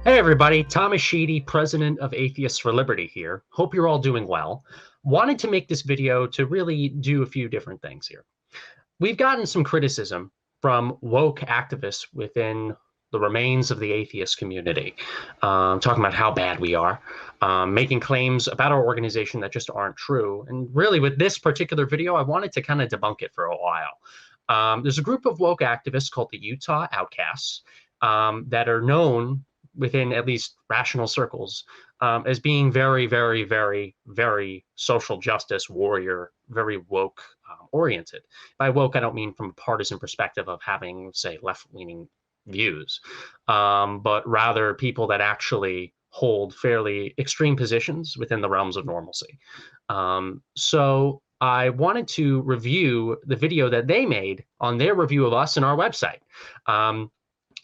Hey everybody, Thomas Sheedy, President of Atheists for Liberty here. Hope you're all doing well. Wanted to make this video to really do a few different things here. We've gotten some criticism from woke activists within the remains of the atheist community, talking about how bad we are, making claims about our organization that just aren't true. And really with this particular video, I wanted to kind of debunk it for a while. There's a group of woke activists called the Utah Outcasts that are known within at least rational circles as being very, very, very, very social justice warrior, very woke oriented. By woke, I don't mean from a partisan perspective of having, say, left-leaning views, but rather people that actually hold fairly extreme positions within the realms of normalcy. So I wanted to review the video that they made on their review of us and our website.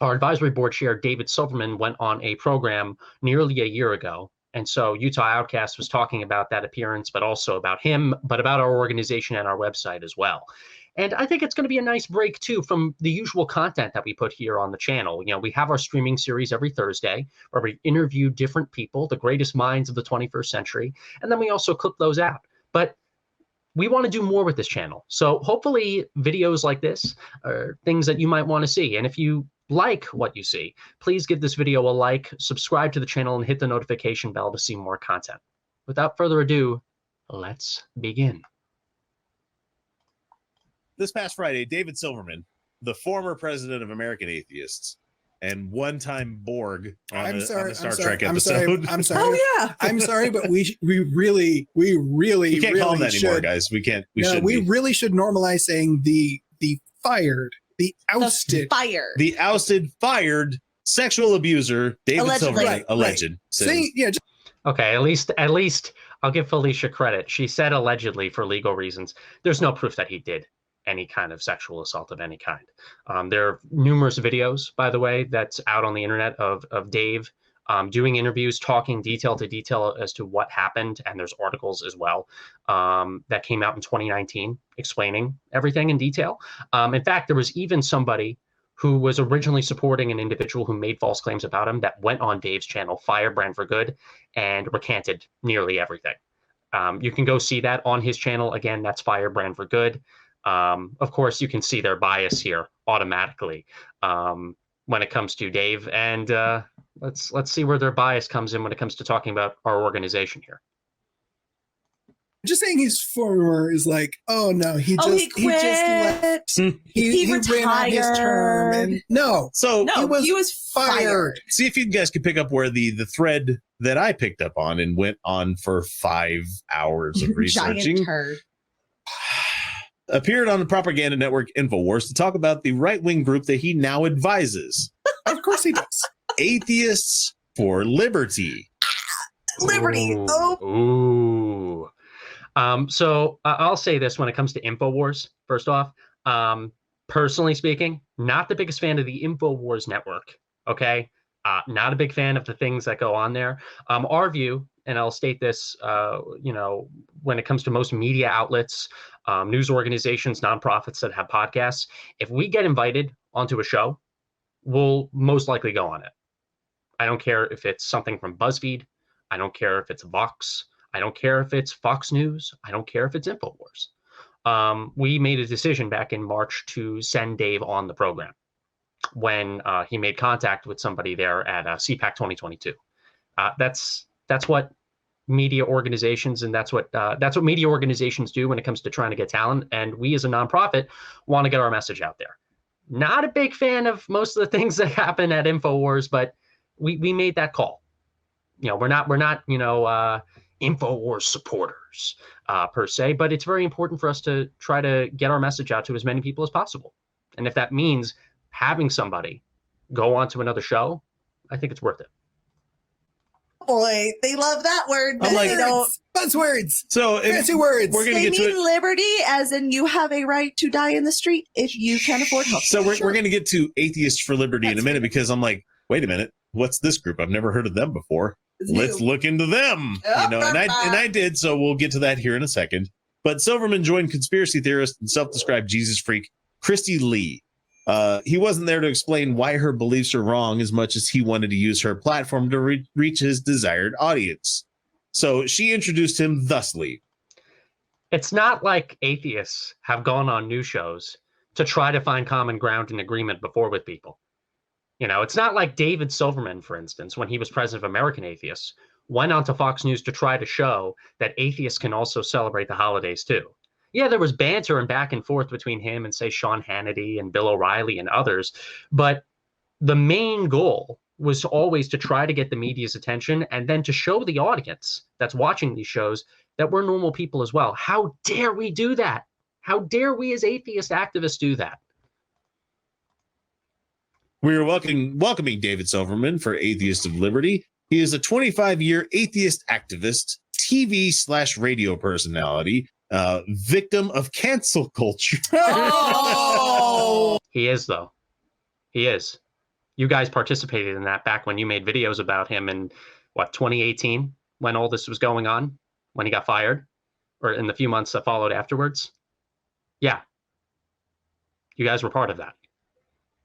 Our advisory board chair, David Silverman, went on a program nearly a year ago. And so Utah Outcasts was talking about that appearance, but also about him, but about our organization and our website as well. And I think it's going to be a nice break, too, from the usual content that we put here on the channel. You know, we have our streaming series every Thursday where we interview different people, the greatest minds of the 21st century. And then we also clip those out. But we want to do more with this channel. So hopefully videos like this are things that you might want to see. And if you like what you see, please give this video a like, subscribe to the channel, and hit the notification bell to see more content. Without further ado, let's begin. This past Friday, David Silverman, the former president of American Atheists and one-time Borg on a Star Trek episode. I'm sorry. Oh yeah. I'm sorry, but we really we can't call him that anymore, guys. We can't. We really should normalize saying the fired, the ousted, the ousted, fired sexual abuser, David Silverman, alleged. Right. Saying, yeah. Okay, at least I'll give Felicia credit. She said allegedly for legal reasons. There's no proof that he did any kind of sexual assault of any kind. There are numerous videos, by the way, that's out on the internet of Dave doing interviews, talking detail to detail as to what happened. And there's articles as well that came out in 2019 explaining everything in detail. In fact, there was even somebody who was originally supporting an individual who made false claims about him that went on Dave's channel, Firebrand for Good, and recanted nearly everything. You can go see that on his channel. Again, that's Firebrand for Good. Of course, you can see their bias here automatically when it comes to Dave. And let's see where their bias comes in when it comes to talking about our organization here. Just saying he's former is like, oh no, he just left. He ran out his term, and he was fired. See if you guys could pick up where the thread that I picked up on and went on for 5 hours of researching. Appeared on the propaganda network InfoWars to talk about the right-wing group that he now advises. Of course he does. Atheists for Liberty. Liberty. Ooh. So I'll say this when it comes to InfoWars. First off, personally speaking, not the biggest fan of the InfoWars network. Okay, not a big fan of the things that go on there. Our view, and I'll state this, when it comes to most media outlets, news organizations, nonprofits that have podcasts, if we get invited onto a show, we'll most likely go on it. I don't care if it's something from BuzzFeed. I don't care if it's Vox. I don't care if it's Fox News. I don't care if it's InfoWars. We made a decision back in March to send Dave on the program when he made contact with somebody there at CPAC 2022. That's what media organizations, and that's what media organizations do when it comes to trying to get talent. And we as a nonprofit want to get our message out there. Not a big fan of most of the things that happen at InfoWars, but we made that call. We're not InfoWars supporters per se, but it's very important for us to try to get our message out to as many people as possible. And if that means having somebody go on to another show, I think it's worth it. Boy, they love that word. I'm like, buzzwords. So fancy words. We're going to get to liberty, as in you have a right to die in the street if you can afford health. So we're going to get to Atheists for Liberty in a minute, because I'm like, wait a minute, what's this group? I've never heard of them before. Let's look into them. And I did. So we'll get to that here in a second. But Silverman joined conspiracy theorist and self-described Jesus freak Christy Lee He wasn't there to explain why her beliefs are wrong as much as he wanted to use her platform to reach his desired audience. So she introduced him thusly. It's not like atheists have gone on news shows to try to find common ground and agreement before with people. You know, it's not like David Silverman, for instance, when he was president of American Atheists, went on to Fox News to try to show that atheists can also celebrate the holidays too. Yeah, there was banter and back and forth between him and, say, Sean Hannity and Bill O'Reilly and others, but the main goal was always to try to get the media's attention and then to show the audience that's watching these shows that we're normal people as well. How dare we do that? How dare we as atheist activists do that? We are welcoming David Silverman for Atheist of Liberty. He is a 25-year atheist activist, TV/radio personality, victim of cancel culture. Oh! He is, though. He is. You guys participated in that back when you made videos about him in, what, 2018, when all this was going on, when he got fired, or in the few months that followed afterwards. Yeah. You guys were part of that.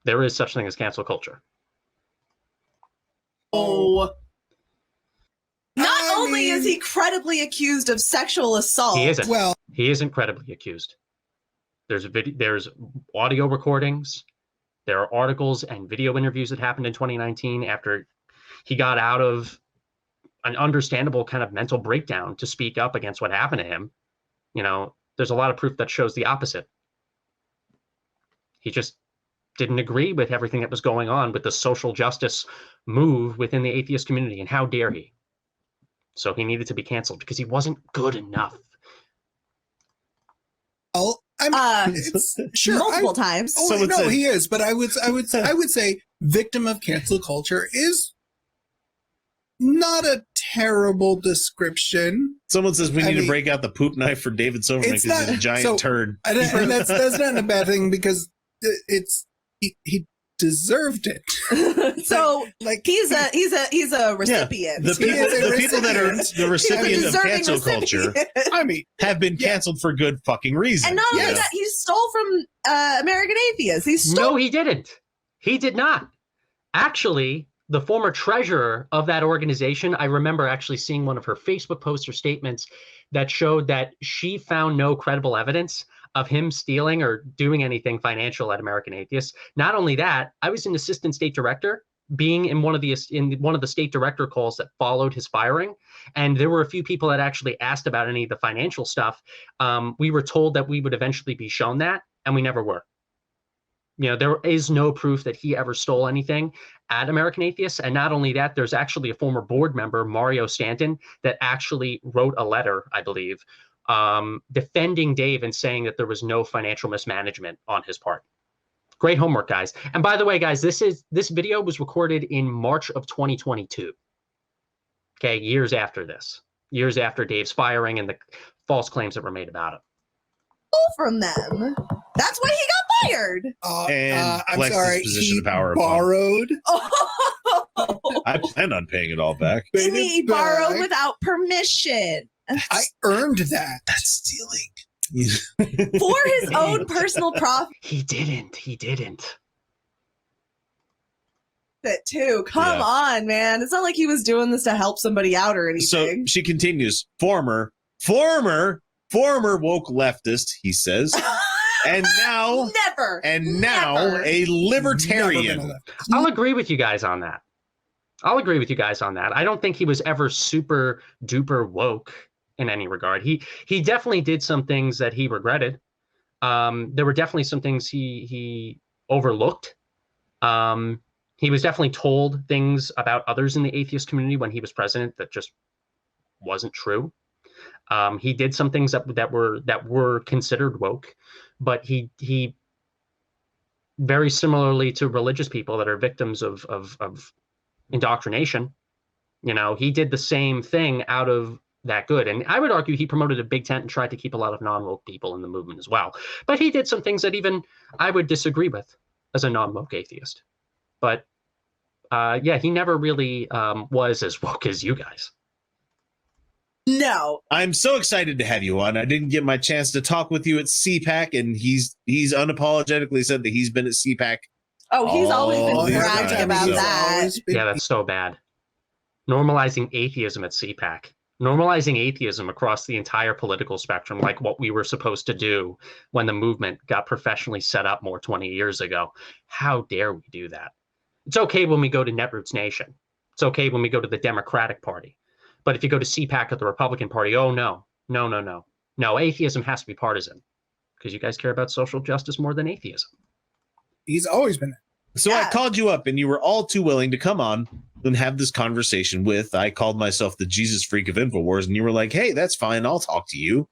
There is such thing as cancel culture. Oh. Not only is he credibly accused of sexual assault. He isn't. Well, he isn't credibly accused. There's audio recordings. There are articles and video interviews that happened in 2019 after he got out of an understandable kind of mental breakdown to speak up against what happened to him. You know, there's a lot of proof that shows the opposite. He just didn't agree with everything that was going on with the social justice move within the atheist community, and how dare he? So he needed to be canceled because he wasn't good enough. Oh, I mean, sure, multiple times. Oh, so no, he is. But I would say victim of cancel culture is not a terrible description. Someone says we need to break out the poop knife for David Silverman because he's a giant turd. And that's not a bad thing because he deserved it. So like he's a recipient. Yeah, the people that are the recipient of cancel culture, I mean, have been canceled for good fucking reason. And not only that, he stole from American Atheists. No, he didn't. He did not. Actually, the former treasurer of that organization, I remember actually seeing one of her Facebook posts or statements that showed that she found no credible evidence of him stealing or doing anything financial at American Atheists. Not only that, I was an assistant state director, being in one of the state director calls that followed his firing, and there were a few people that actually asked about any of the financial stuff. We were told that we would eventually be shown that, and we never were. You know, there is no proof that he ever stole anything at American Atheists. And not only that, there's actually a former board member, Mario Stanton, that actually wrote a letter, I believe, defending Dave and saying that there was no financial mismanagement on his part. Great homework, guys. And by the way, guys, this video was recorded in March of 2022. Okay, years after this, years after Dave's firing and the false claims that were made about him. From them. That's why he got fired. And I'm sorry, position he of power borrowed. I plan on paying it all back. He borrowed without permission. I earned that. That's stealing. For his own personal profit. He didn't. That too. Come on, man. It's not like he was doing this to help somebody out or anything. So she continues, former woke leftist, he says, and now never a libertarian. I'll agree with you guys on that. I don't think he was ever super duper woke in any regard. He definitely did some things that he regretted. There were definitely some things he overlooked. He was definitely told things about others in the atheist community when he was president that just wasn't true. He did some things that were considered woke, but he very similarly to religious people that are victims of indoctrination, you know, he did the same thing out of that good. And I would argue he promoted a big tent and tried to keep a lot of non-woke people in the movement as well. But he did some things that even I would disagree with as a non-woke atheist. But he never really was as woke as you guys. No. I'm so excited to have you on. I didn't get my chance to talk with you at CPAC, and he's unapologetically said that he's been at CPAC. Oh, he's always been bragging about that. Yeah, that's so bad. Normalizing atheism at CPAC. Normalizing atheism across the entire political spectrum, like what we were supposed to do when the movement got professionally set up more 20 years ago. How dare we do that? It's okay when we go to Netroots Nation. It's okay when we go to the Democratic Party. But if you go to CPAC at the Republican Party, oh, no. No, atheism has to be partisan because you guys care about social justice more than atheism. He's always been there. So I called you up and you were all too willing to come on and have this conversation with, I called myself the Jesus freak of InfoWars, and you were like, hey, that's fine. I'll talk to you.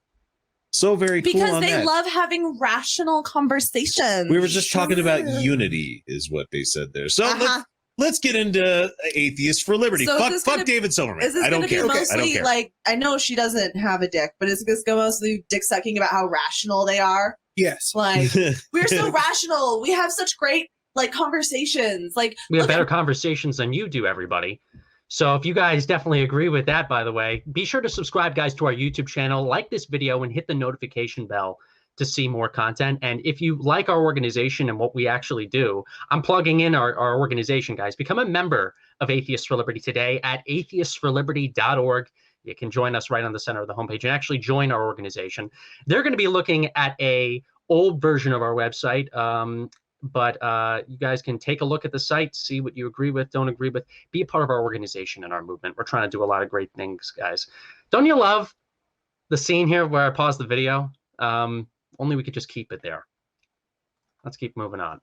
So very cool. Because they love having rational conversations. We were just talking about unity is what they said there. So let's get into Atheists for Liberty. So fuck David Silverman. Is this I don't care. Mostly, I don't care. Like, I know she doesn't have a dick, but is this going to mostly dick sucking about how rational they are? Yes. Like, we're so rational. We have such great conversations. Like, we have better conversations than you do, everybody. So if you guys definitely agree with that, by the way, be sure to subscribe, guys, to our YouTube channel, like this video, and hit the notification bell to see more content. And if you like our organization and what we actually do, I'm plugging in our organization, guys. Become a member of Atheists for Liberty today at atheistsforliberty.org. You can join us right on the center of the homepage and actually join our organization. They're going to be looking at a old version of our website, but you guys can take a look at the site, see what you agree with, don't agree with, be a part of our organization and our movement. We're trying to do a lot of great things, guys. Don't you love the scene here where I paused the video? Only we could just keep it there. Let's keep moving on.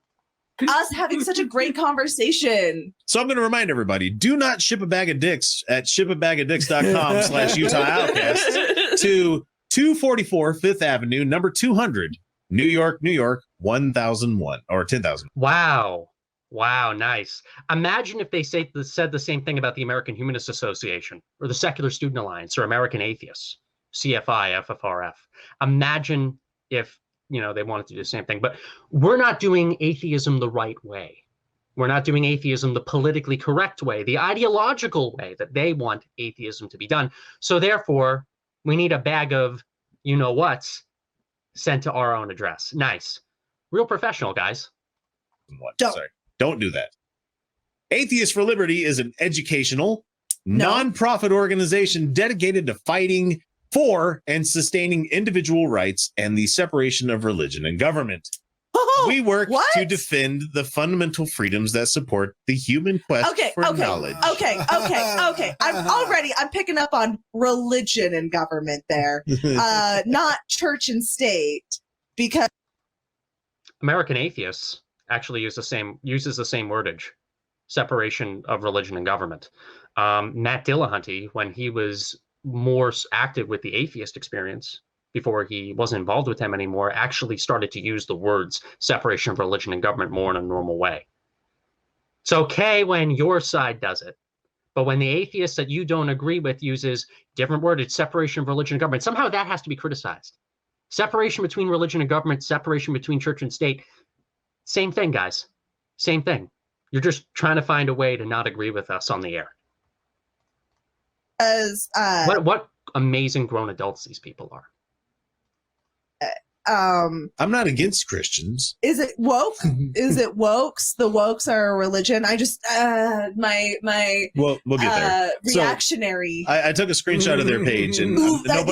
Us having such a great conversation. So I'm going to remind everybody, do not ship a bag of dicks at shipabagadicks.com/Utah Outcasts to 244 Fifth Avenue, number 200, New York, 1001 or 10,000. Wow. Nice. Imagine if they said the same thing about the American Humanist Association or the Secular Student Alliance or American Atheists, CFI, FFRF. Imagine if, they wanted to do the same thing, but we're not doing atheism the right way. We're not doing atheism the politically correct way, the ideological way that they want atheism to be done. So therefore, we need a bag of you-know-whats sent to our own address. Nice. Real professional, guys. Don't do that. Atheists for Liberty is an educational, nonprofit organization dedicated to fighting for and sustaining individual rights and the separation of religion and government. We work to defend the fundamental freedoms that support the human quest for knowledge. Okay. I'm picking up on religion and government there, not church and state, because American Atheists actually uses the same wordage, separation of religion and government. Matt Dillahunty, when he was more active with the atheist experience, before he wasn't involved with them anymore, actually started to use the words separation of religion and government more in a normal way. It's okay when your side does it, but when the atheist that you don't agree with uses different word, it's separation of religion and government, somehow that has to be criticized. Separation between religion and government, separation between church and state, same thing, guys. Same thing. You're just trying to find a way to not agree with us on the air. What amazing grown adults these people are. I'm not against Christians. Is it woke? Is it wokes? The wokes are a religion. I just my we'll get there. Reactionary. So, I took a screenshot of their page, and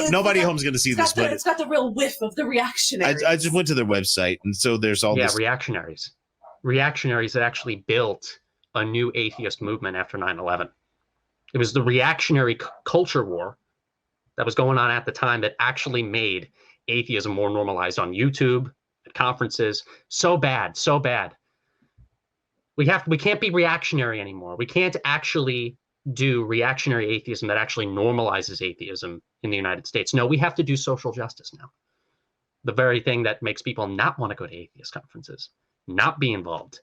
nobody home's going to see this, but it's got the real whiff of the reactionaries. I just went to their website, and so there's all this. Reactionaries that actually built a new atheist movement after 9/11. It was the reactionary culture war that was going on at the time that actually made atheism more normalized on YouTube, at conferences. So bad. We can't be reactionary anymore. We can't actually do reactionary atheism that actually normalizes atheism in the United States. No, we have to do social justice now. The very thing that makes people not want to go to atheist conferences, not be involved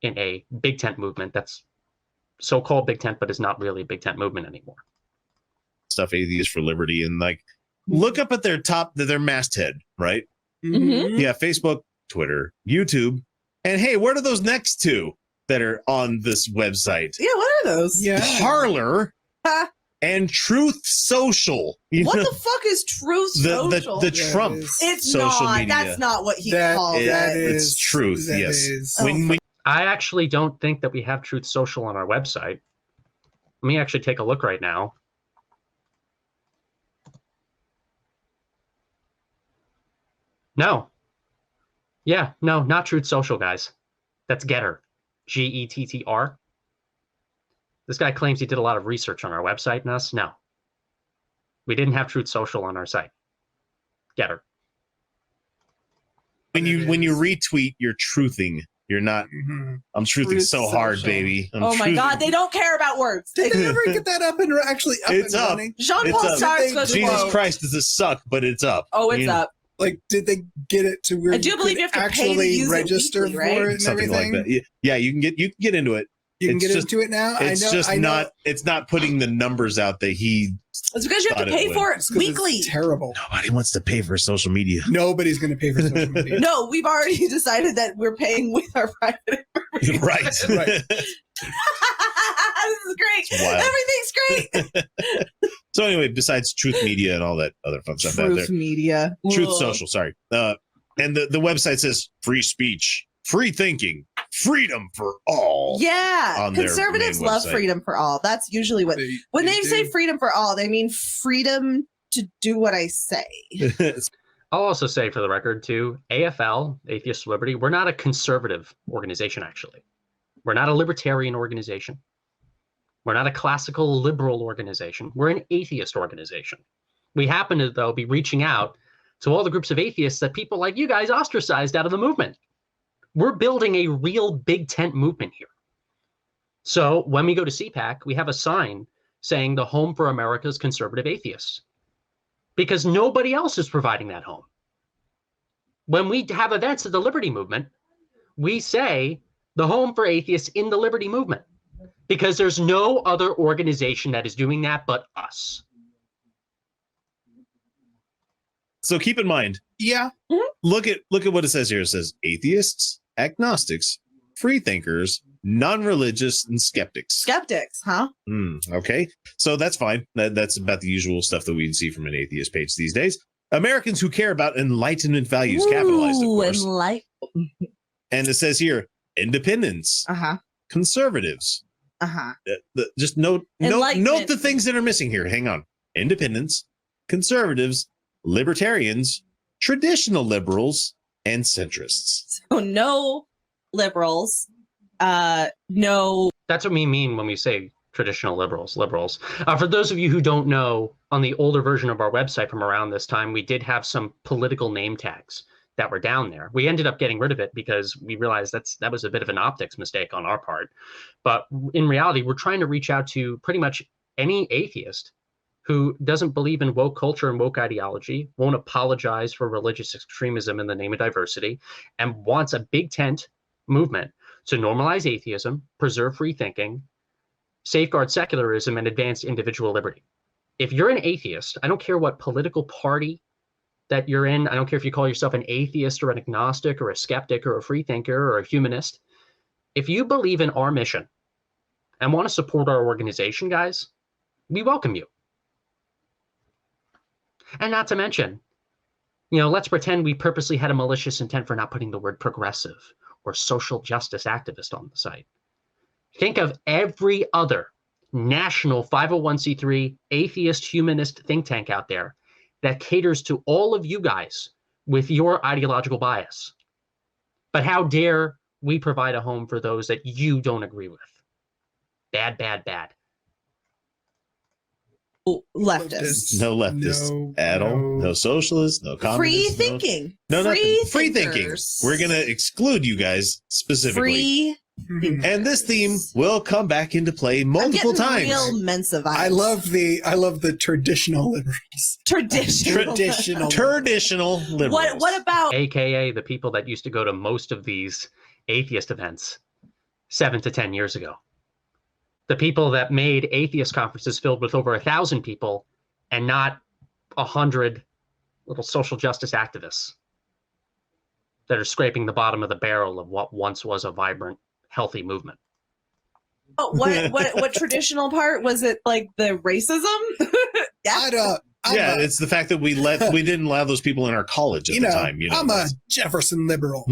in a big tent movement that's so-called big tent, but is not really a big tent movement anymore. Stuff Atheists for Liberty, and look up at their masthead, right? Mm-hmm. Yeah, Facebook, Twitter, YouTube, and hey, what are those next two that are on this website? Yeah, what are those? Yeah, Parler and Truth Social. What the fuck is Truth Social? The Trump it's social not. media. That's not what he called it. It's Truth, yes. I actually don't think that we have Truth Social on our website. Let me actually take a look right now. No. Yeah, no, not Truth Social, guys. That's Getter. Gettr. This guy claims he did a lot of research on our website and us. No. We didn't have Truth Social on our site. Getter. When you retweet, you're truthing. You're not. I'm truthing so hard, baby. My God, they don't care about words. Did they ever get that up and actually up it's and up. running? Jean-Paul Sartre goes, Jesus Christ, does this suck? But it's up. Oh, it's up. Like, did they get it to where I do believe you have to actually pay to use register it weekly, for right? it and Something everything? like that. Yeah, you can get into it. You can get into it now. It's not putting the numbers out that he. It's because you have to pay for it weekly. It's terrible. Nobody wants to pay for social media. Nobody's going to pay for social media. No, we've already decided that we're paying with our private information. Right. This is great. Everything's great. So anyway, besides Truth Media and all that other fun stuff out there. Truth Media. Truth Social, sorry. And the website says free speech, free thinking, freedom for all. Yeah. Conservatives love freedom for all. That's usually what when they say freedom for all, they mean freedom to do what I say. I'll also say for the record too, AFL, Atheist Liberty, we're not a conservative organization, actually. We're not a libertarian organization. We're not a classical liberal organization. We're an atheist organization. We happen to, though, be reaching out to all the groups of atheists that people like you guys ostracized out of the movement. We're building a real big tent movement here. So when we go to CPAC, we have a sign saying the home for America's conservative atheists, because nobody else is providing that home. When we have events at the Liberty Movement, we say the home for atheists in the Liberty Movement, because there's no other organization that is doing that but us. So keep in mind, look at what it says here. It says atheists, agnostics, free thinkers, non-religious, and skeptics. Skeptics, huh? Okay, so that's fine. That's about the usual stuff that we'd see from an atheist page these days. Americans who care about Enlightenment values, capitalized, of course. And it says here, independents, conservatives. Just note the things that are missing here. Hang on. Independents, conservatives, libertarians, traditional liberals, and centrists. So no liberals, no. That's what we mean when we say traditional liberals. For those of you who don't know, on the older version of our website from around this time, we did have some political name tags that were down there. We ended up getting rid of it because we realized that was a bit of an optics mistake on our part. But in reality, we're trying to reach out to pretty much any atheist who doesn't believe in woke culture and woke ideology, won't apologize for religious extremism in the name of diversity, and wants a big tent movement to normalize atheism, preserve free thinking, safeguard secularism, and advance individual liberty. If you're an atheist, I don't care what political party that you're in. I don't care if you call yourself an atheist or an agnostic or a skeptic or a free thinker or a humanist. If you believe in our mission and want to support our organization, guys, we welcome you. And not to mention, let's pretend we purposely had a malicious intent for not putting the word progressive or social justice activist on the site. Think of every other national 501c3 atheist humanist think tank out there that caters to all of you guys with your ideological bias. But how dare we provide a home for those that you don't agree with? Bad, bad, bad. Leftists. No leftists at all. No socialists, no communists. Free thinking. No nothing. Free thinking. We're going to exclude you guys specifically. Free. And this theme will come back into play multiple times. Real Mensa vibes. I love the traditional liberals. Traditional liberals. What about AKA the people that used to go to most of these atheist events 7 to 10 years ago? The people that made atheist conferences filled with over 1,000 people and not 100 little social justice activists that are scraping the bottom of the barrel of what once was a vibrant, healthy movement. Oh, what traditional part was it? Like the racism? It's the fact that we didn't allow those people in our college at the time. I'm a Jefferson liberal.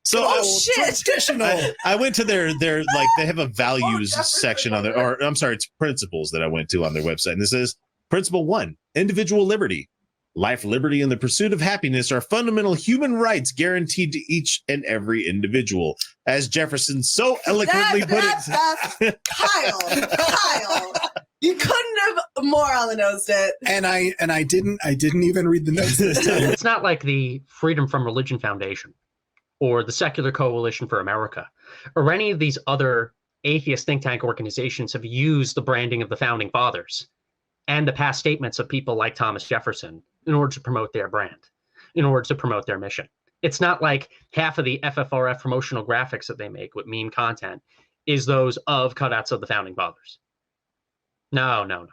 So shit! Traditional. I went to their like they have a values section on their, or I'm sorry, it's principles that I went to on their website, and this is Principle 1: individual liberty. Life, liberty, and the pursuit of happiness are fundamental human rights guaranteed to each and every individual. As Jefferson so eloquently put it. Kyle, you couldn't have more on the nose it. And I didn't even read the notes this time. It's not like the Freedom from Religion Foundation or the Secular Coalition for America or any of these other atheist think tank organizations have used the branding of the founding fathers and the past statements of people like Thomas Jefferson in order to promote their brand, in order to promote their mission. It's not like half of the FFRF promotional graphics that they make with meme content is those of cutouts of the founding fathers. No.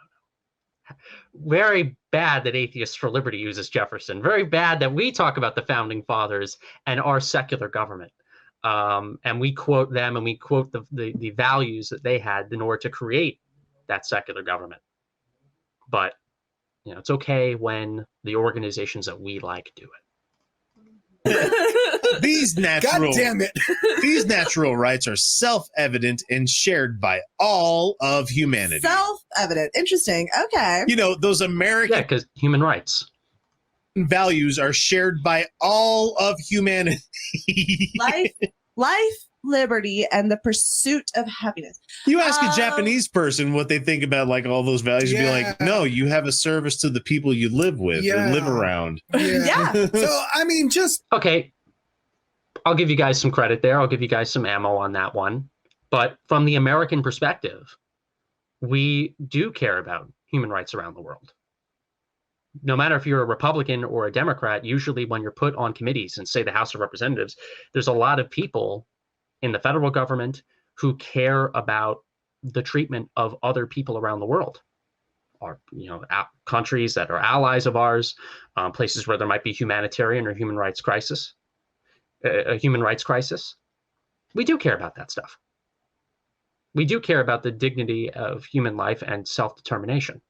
Very bad that Atheists for Liberty uses Jefferson. Very bad that we talk about the founding fathers and our secular government. And we quote them and we quote the values that they had in order to create that secular government. But it's okay when the organizations that we like do it. These natural, God damn it. These natural rights are self-evident and shared by all of humanity. Self-evident. Interesting. Okay. Those American... Yeah, because human rights. Values are shared by all of humanity. Life, liberty, and the pursuit of happiness. You ask a Japanese person what they think about like all those values, you'd be like, no, you have a service to the people you live with or live around. Yeah. So, I mean, just... Okay. I'll give you guys some credit there. I'll give you guys some ammo on that one. But from the American perspective, we do care about human rights around the world. No matter if you're a Republican or a Democrat, usually when you're put on committees in, say, the House of Representatives, there's a lot of people in the federal government who care about the treatment of other people around the world, or countries that are allies of ours, places where there might be humanitarian or human rights crisis. A human rights crisis. We do care about that stuff. We do care about the dignity of human life and self-determination.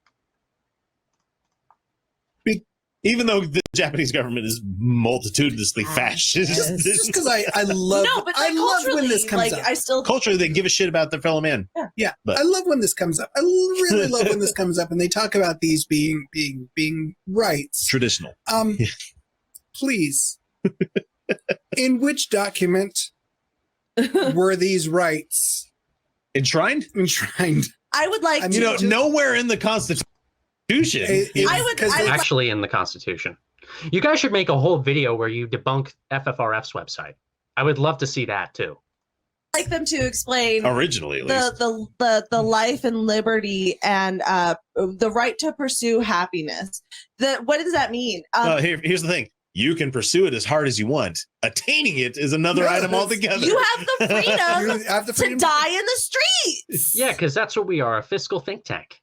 Even though the Japanese government is multitudinously fascist. Just because I love when this comes up. Culturally, they give a shit about their fellow man. Yeah. But I love when this comes up. I really love when this comes up and they talk about these being rights. Traditional. Please. In which document were these rights enshrined? I would like nowhere in the Constitution. Actually in the Constitution. You guys should make a whole video where you debunk FFRF's website. I would love to see that too. I'd like them to explain originally at least the life and liberty and the right to pursue happiness. What does that mean? Here's the thing. You can pursue it as hard as you want. Attaining it is another item altogether. You have the freedom to die in the streets. Yeah, because that's what we are, a fiscal think tank.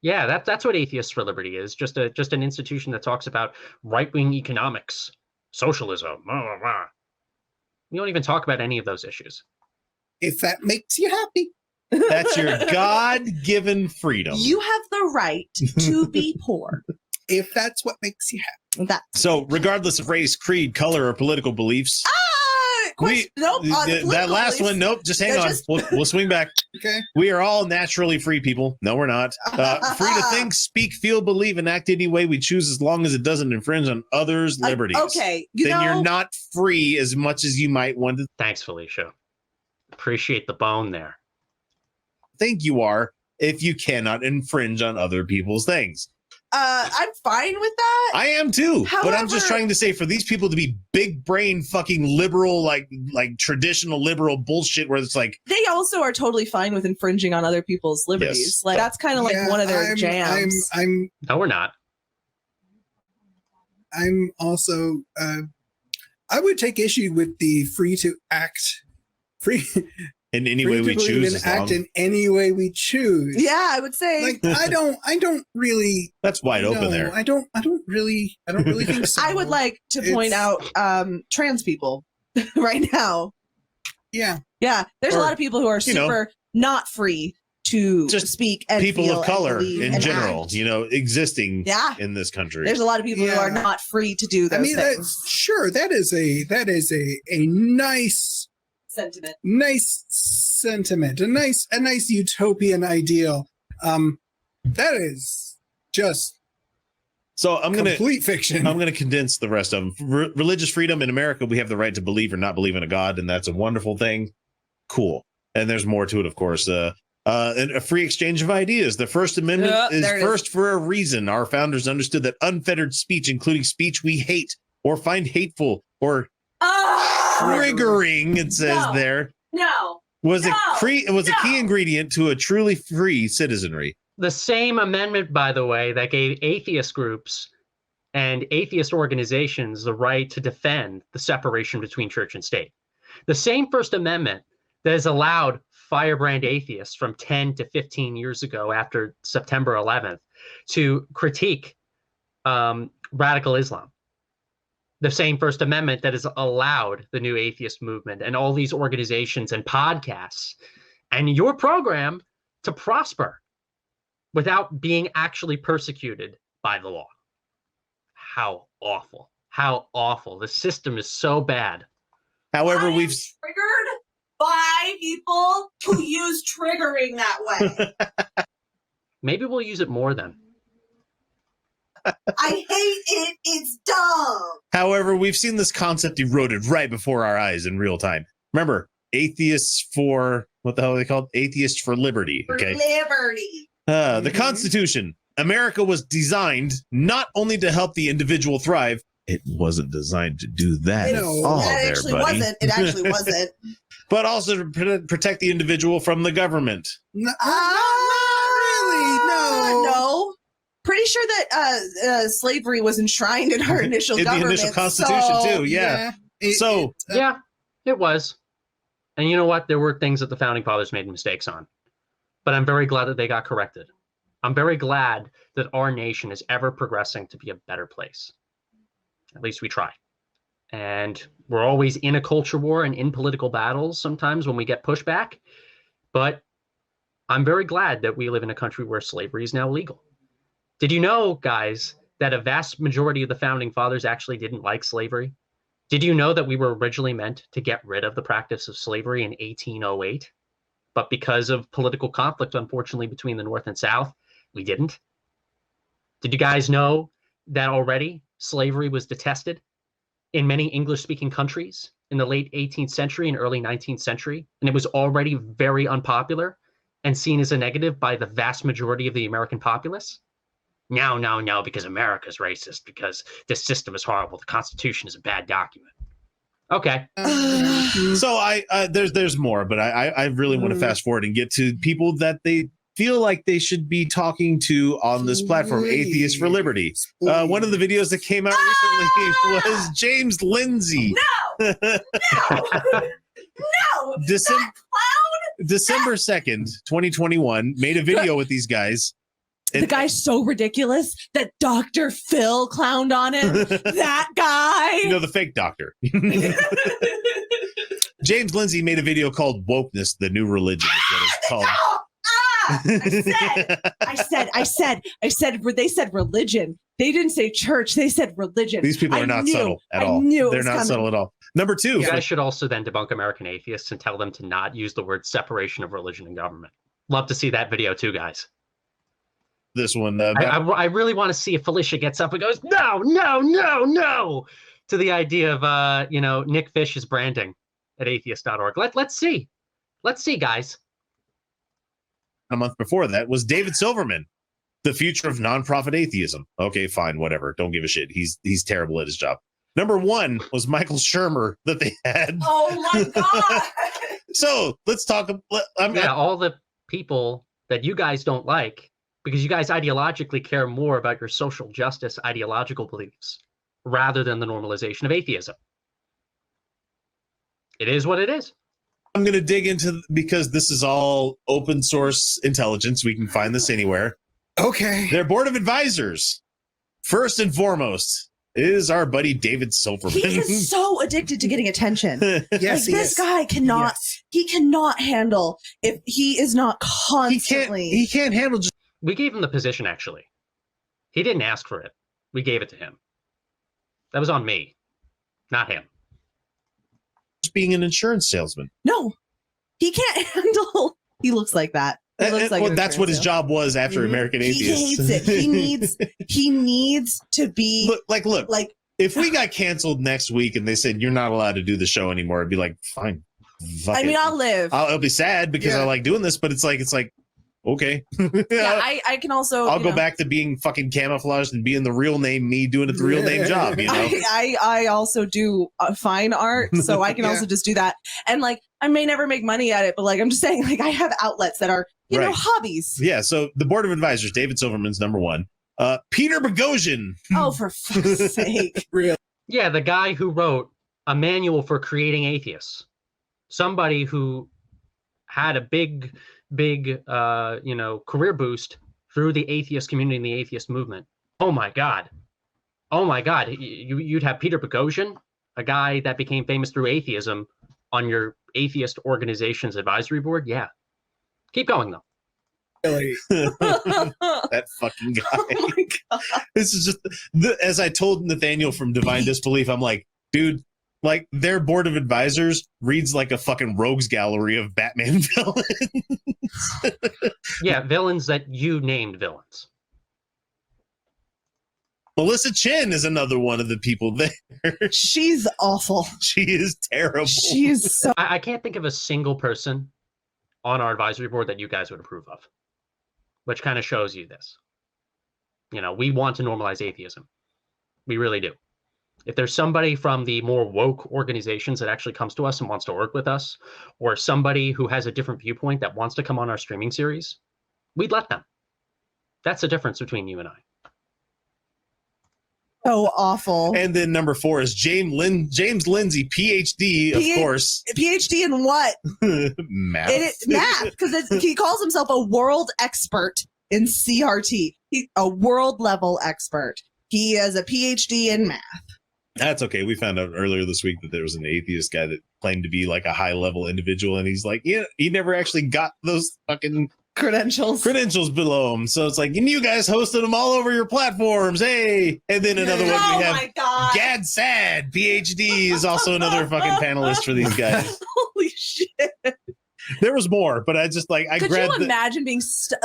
Yeah, that's what Atheists for Liberty is. Just an institution that talks about right-wing economics, socialism, blah, blah, blah. We don't even talk about any of those issues. If that makes you happy. That's your God-given freedom. You have the right to be poor. If that's what makes you happy. So regardless of race, creed, color, or political beliefs. That last one, nope, just hang on. We'll swing back. Okay. We are all naturally free people. No, we're not. Free to think, speak, feel, believe, and act any way we choose as long as it doesn't infringe on others' liberties. Okay. You're not free as much as you might want to. Thanks, Felicia. Appreciate the bone there. Think you are if you cannot infringe on other people's things. I'm fine with that. I am too. However, but I'm just trying to say for these people to be big brain fucking liberal, like traditional liberal bullshit where it's like. They also are totally fine with infringing on other people's liberties. Yes. Like that's kind of like one of their jams. No, we're not. I'm also, I would take issue with the free to act, in any way we choose, and act in any way we choose. Yeah, I would say. Like I don't really. That's wide open there. I don't really think so. I would like to point out trans people right now. Yeah. Yeah, there's a lot of people who are super not free to just speak and people feel of color in general, act. existing in this country. There's a lot of people who are not free to do those things. That is a nice sentiment. Nice sentiment. A nice utopian ideal. That is just complete fiction. I'm going to condense the rest of them. Religious freedom in America, we have the right to believe or not believe in a God, and that's a wonderful thing. Cool. And there's more to it, of course. And a free exchange of ideas. The First Amendment is first for a reason. Our founders understood that unfettered speech, including speech we hate or find hateful or triggering, it says was a key ingredient to a truly free citizenry. The same amendment, by the way, that gave atheist groups and atheist organizations the right to defend the separation between church and state. The same First Amendment that has allowed firebrand atheists from 10 to 15 years ago after September 11th to critique radical Islam. The same First Amendment that has allowed the new atheist movement and all these organizations and podcasts and your program to prosper without being actually persecuted by the law. How awful. How awful. The system is so bad. However, we've triggered by people who use triggering that way. Maybe we'll use it more then. I hate it. It's dumb. However, we've seen this concept eroded right before our eyes in real time. Remember, atheists for, what the hell are they called? Atheists for liberty. Okay. Liberty. The Constitution. America was designed not only to help the individual thrive, it wasn't designed to do that at all. It actually wasn't. But also to protect the individual from the government. Not really. No. Pretty sure that slavery was enshrined in our initial government. The initial Constitution too. Yeah. It was. And you know what? There were things that the Founding Fathers made mistakes on. But I'm very glad that they got corrected. I'm very glad that our nation is ever progressing to be a better place. At least we try. And we're always in a culture war and in political battles sometimes when we get pushback. But I'm very glad that we live in a country where slavery is now legal. Did you know, guys, that a vast majority of the Founding Fathers actually didn't like slavery? Did you know that we were originally meant to get rid of the practice of slavery in 1808? But because of political conflict, unfortunately, between the North and South, we didn't. Did you guys know that already slavery was detested in many English-speaking countries in the late 18th century and early 19th century? And it was already very unpopular and seen as a negative by the vast majority of the American populace? No, because America's racist, because this system is horrible. The Constitution is a bad document. Okay. So there's more, but I really want to fast forward and get to people that they feel like they should be talking to on this platform, Atheists for Liberty. One of the videos that came out recently was James Lindsay. No! December 2nd, 2021, made a video with these guys. The guy's so ridiculous that Dr. Phil clowned on him. That guy. The fake doctor. James Lindsay made a video called Wokeness, the New Religion is what it's called. I said, they said religion. They didn't say church. They said religion. These people are not subtle at all. They're not subtle at all. Number 2. You guys should also then debunk American atheists and tell them to not use the word separation of religion and government. Love to see that video too, guys. This one. I really want to see if Felicia gets up and goes, no, to the idea of, Nick Fish's branding at atheist.org. Let's see. Let's see, guys. A month before that was David Silverman, the future of nonprofit atheism. Okay, fine, whatever. Don't give a shit. He's terrible at his job. Number 1 was Michael Shermer that they had. Oh my God. So let's talk. All the people that you guys don't like, because you guys ideologically care more about your social justice ideological beliefs rather than the normalization of atheism. It is what it is. I'm going to dig into, because this is all open source intelligence. We can find this anywhere. Okay. Their board of advisors, first and foremost, is our buddy David Silverman. He is so addicted to getting attention. Yes, like, this guy cannot. Yes. He cannot handle if he is not constantly. He can't handle. We gave him the position. Actually, he didn't ask for it. We gave it to him. That was on me, not him. Just being an insurance salesman. No, he can't handle. He looks like that. Well, that's what his job was after American Atheist. He hates it. He needs to be look. If we got canceled next week and they said you're not allowed to do the show anymore, I'd be like, fine. I mean, I'll live. I'll be sad because I like doing this, but it's like okay. Yeah, I can also. I'll go back to being fucking camouflaged and being the real name me doing it the real name job. You know, I also do fine art, so I can also just do that. And like, I may never make money at it, but like, I'm just saying, like, I have outlets that are you know hobbies. Yeah. So the board of advisors, David Silverman's number one. Peter Boghossian. Oh, for fuck's sake! Real. Yeah, the guy who wrote a manual for creating atheists. Somebody who had a big career boost through the atheist community and the atheist movement. Oh my God. You'd have Peter Boghossian, a guy that became famous through atheism, on your atheist organization's advisory board. Yeah. Keep going though. Really? That fucking guy. Oh my God. This is just as I told Nathaniel from Divine Disbelief, I'm like, dude, like their board of advisors reads like a fucking rogues gallery of Batman villains. Yeah, villains that you named villains. Melissa Chen is another one of the people there. She's awful. She is terrible. She is so. I can't think of a single person on our advisory board that you guys would approve of, which kind of shows you this. You know, we want to normalize atheism. We really do. If there's somebody from the more woke organizations that actually comes to us and wants to work with us, or somebody who has a different viewpoint that wants to come on our streaming series, we'd let them. That's the difference between you and I. So awful. And then number 4 is James Lindsay, PhD, of course. PhD in what? Math. Math, because he calls himself a world expert in CRT. He's a world level expert. He has a PhD in math. That's okay. We found out earlier this week that there was an atheist guy that claimed to be like a high level individual, and he's like, yeah, he never actually got those fucking credentials below him. So it's like, and you guys hosted them all over your platforms, hey. And then another one we have, Gad Sad, PhD, is also another fucking panelist for these guys. Holy shit. There was more, but I just like Could you imagine being stuck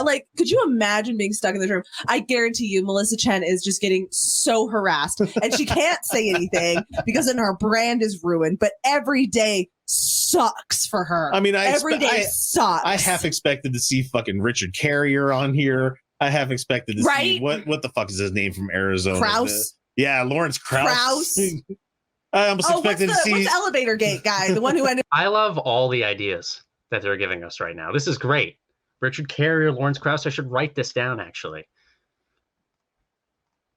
in this room? I guarantee you, Melissa Chen is just getting so harassed, and she can't say anything because then her brand is ruined. But every day sucks for her. I mean, every day sucks. I half expected to see fucking Richard Carrier on here. I half expected to see what the fuck is his name from Arizona? Krause. Yeah, Lawrence Krause. I almost expected to see what's the elevator gate guy, the one who ended. I love all the ideas that they're giving us right now. This is great. Richard Carrier, Lawrence Krause. I should write this down, actually.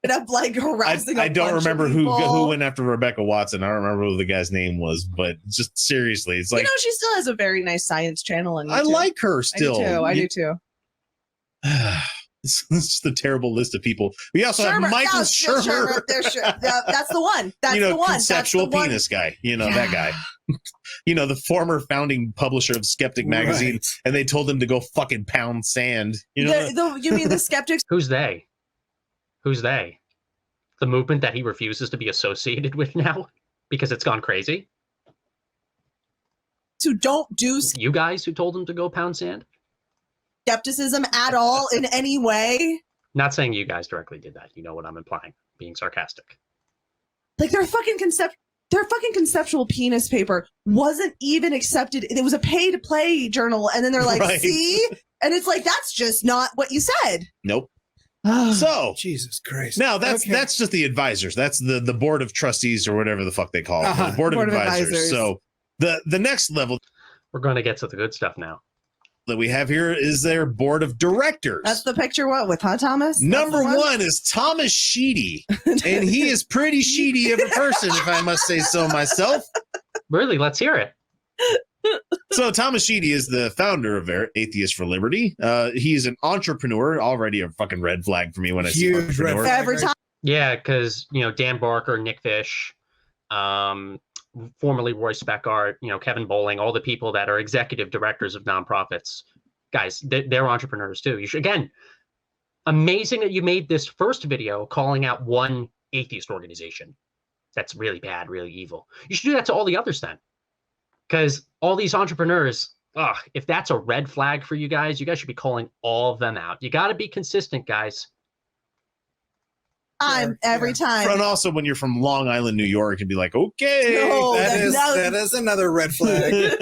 Up like harassing. I don't remember who went after Rebecca Watson. I don't remember who the guy's name was, but just seriously, it's like, she still has a very nice science channel. On YouTube. I like her still. I do too. It's just a terrible list of people. We also have Michael Shermer. That's the one. That's the one. Conceptual penis guy. That guy. The former founding publisher of Skeptic magazine, and they told him to go fucking pound sand. You mean the skeptics? Who's they? The movement that he refuses to be associated with now because it's gone crazy? Who don't do you guys who told him to go pound sand? Skepticism at all in any way? Not saying you guys directly did that. You know what I'm implying. Being sarcastic. Like their fucking conceptual penis paper wasn't even accepted. It was a pay-to-play journal, and then they're like, see? And it's like, that's just not what you said. Nope. So Jesus Christ. Now that's just the advisors. That's the board of trustees or whatever the fuck they call it. The board of advisors. So the next level. We're going to get to the good stuff now. That we have here is their board of directors. That's the picture with, Thomas? Number 1 is Thomas Sheedy. And he is pretty sheedy of a person, if I must say so myself. Really? Let's hear it. So Thomas Sheedy is the founder of Atheists for Liberty. He is an entrepreneur. Already a fucking red flag for me when I see entrepreneur. Every time. Yeah, because, Dan Barker, Nick Fish, formerly Roy Speckart, Kevin Bowling, all the people that are executive directors of nonprofits, guys, they're entrepreneurs too. You should, again, amazing that you made this first video calling out one atheist organization that's really bad, really evil. You should do that to all the others then, because all these entrepreneurs, if that's a red flag for you guys should be calling all of them out. You got to be consistent, guys. Every time. And also, when you're from Long Island, New York, and be like, okay, no, that is another red flag.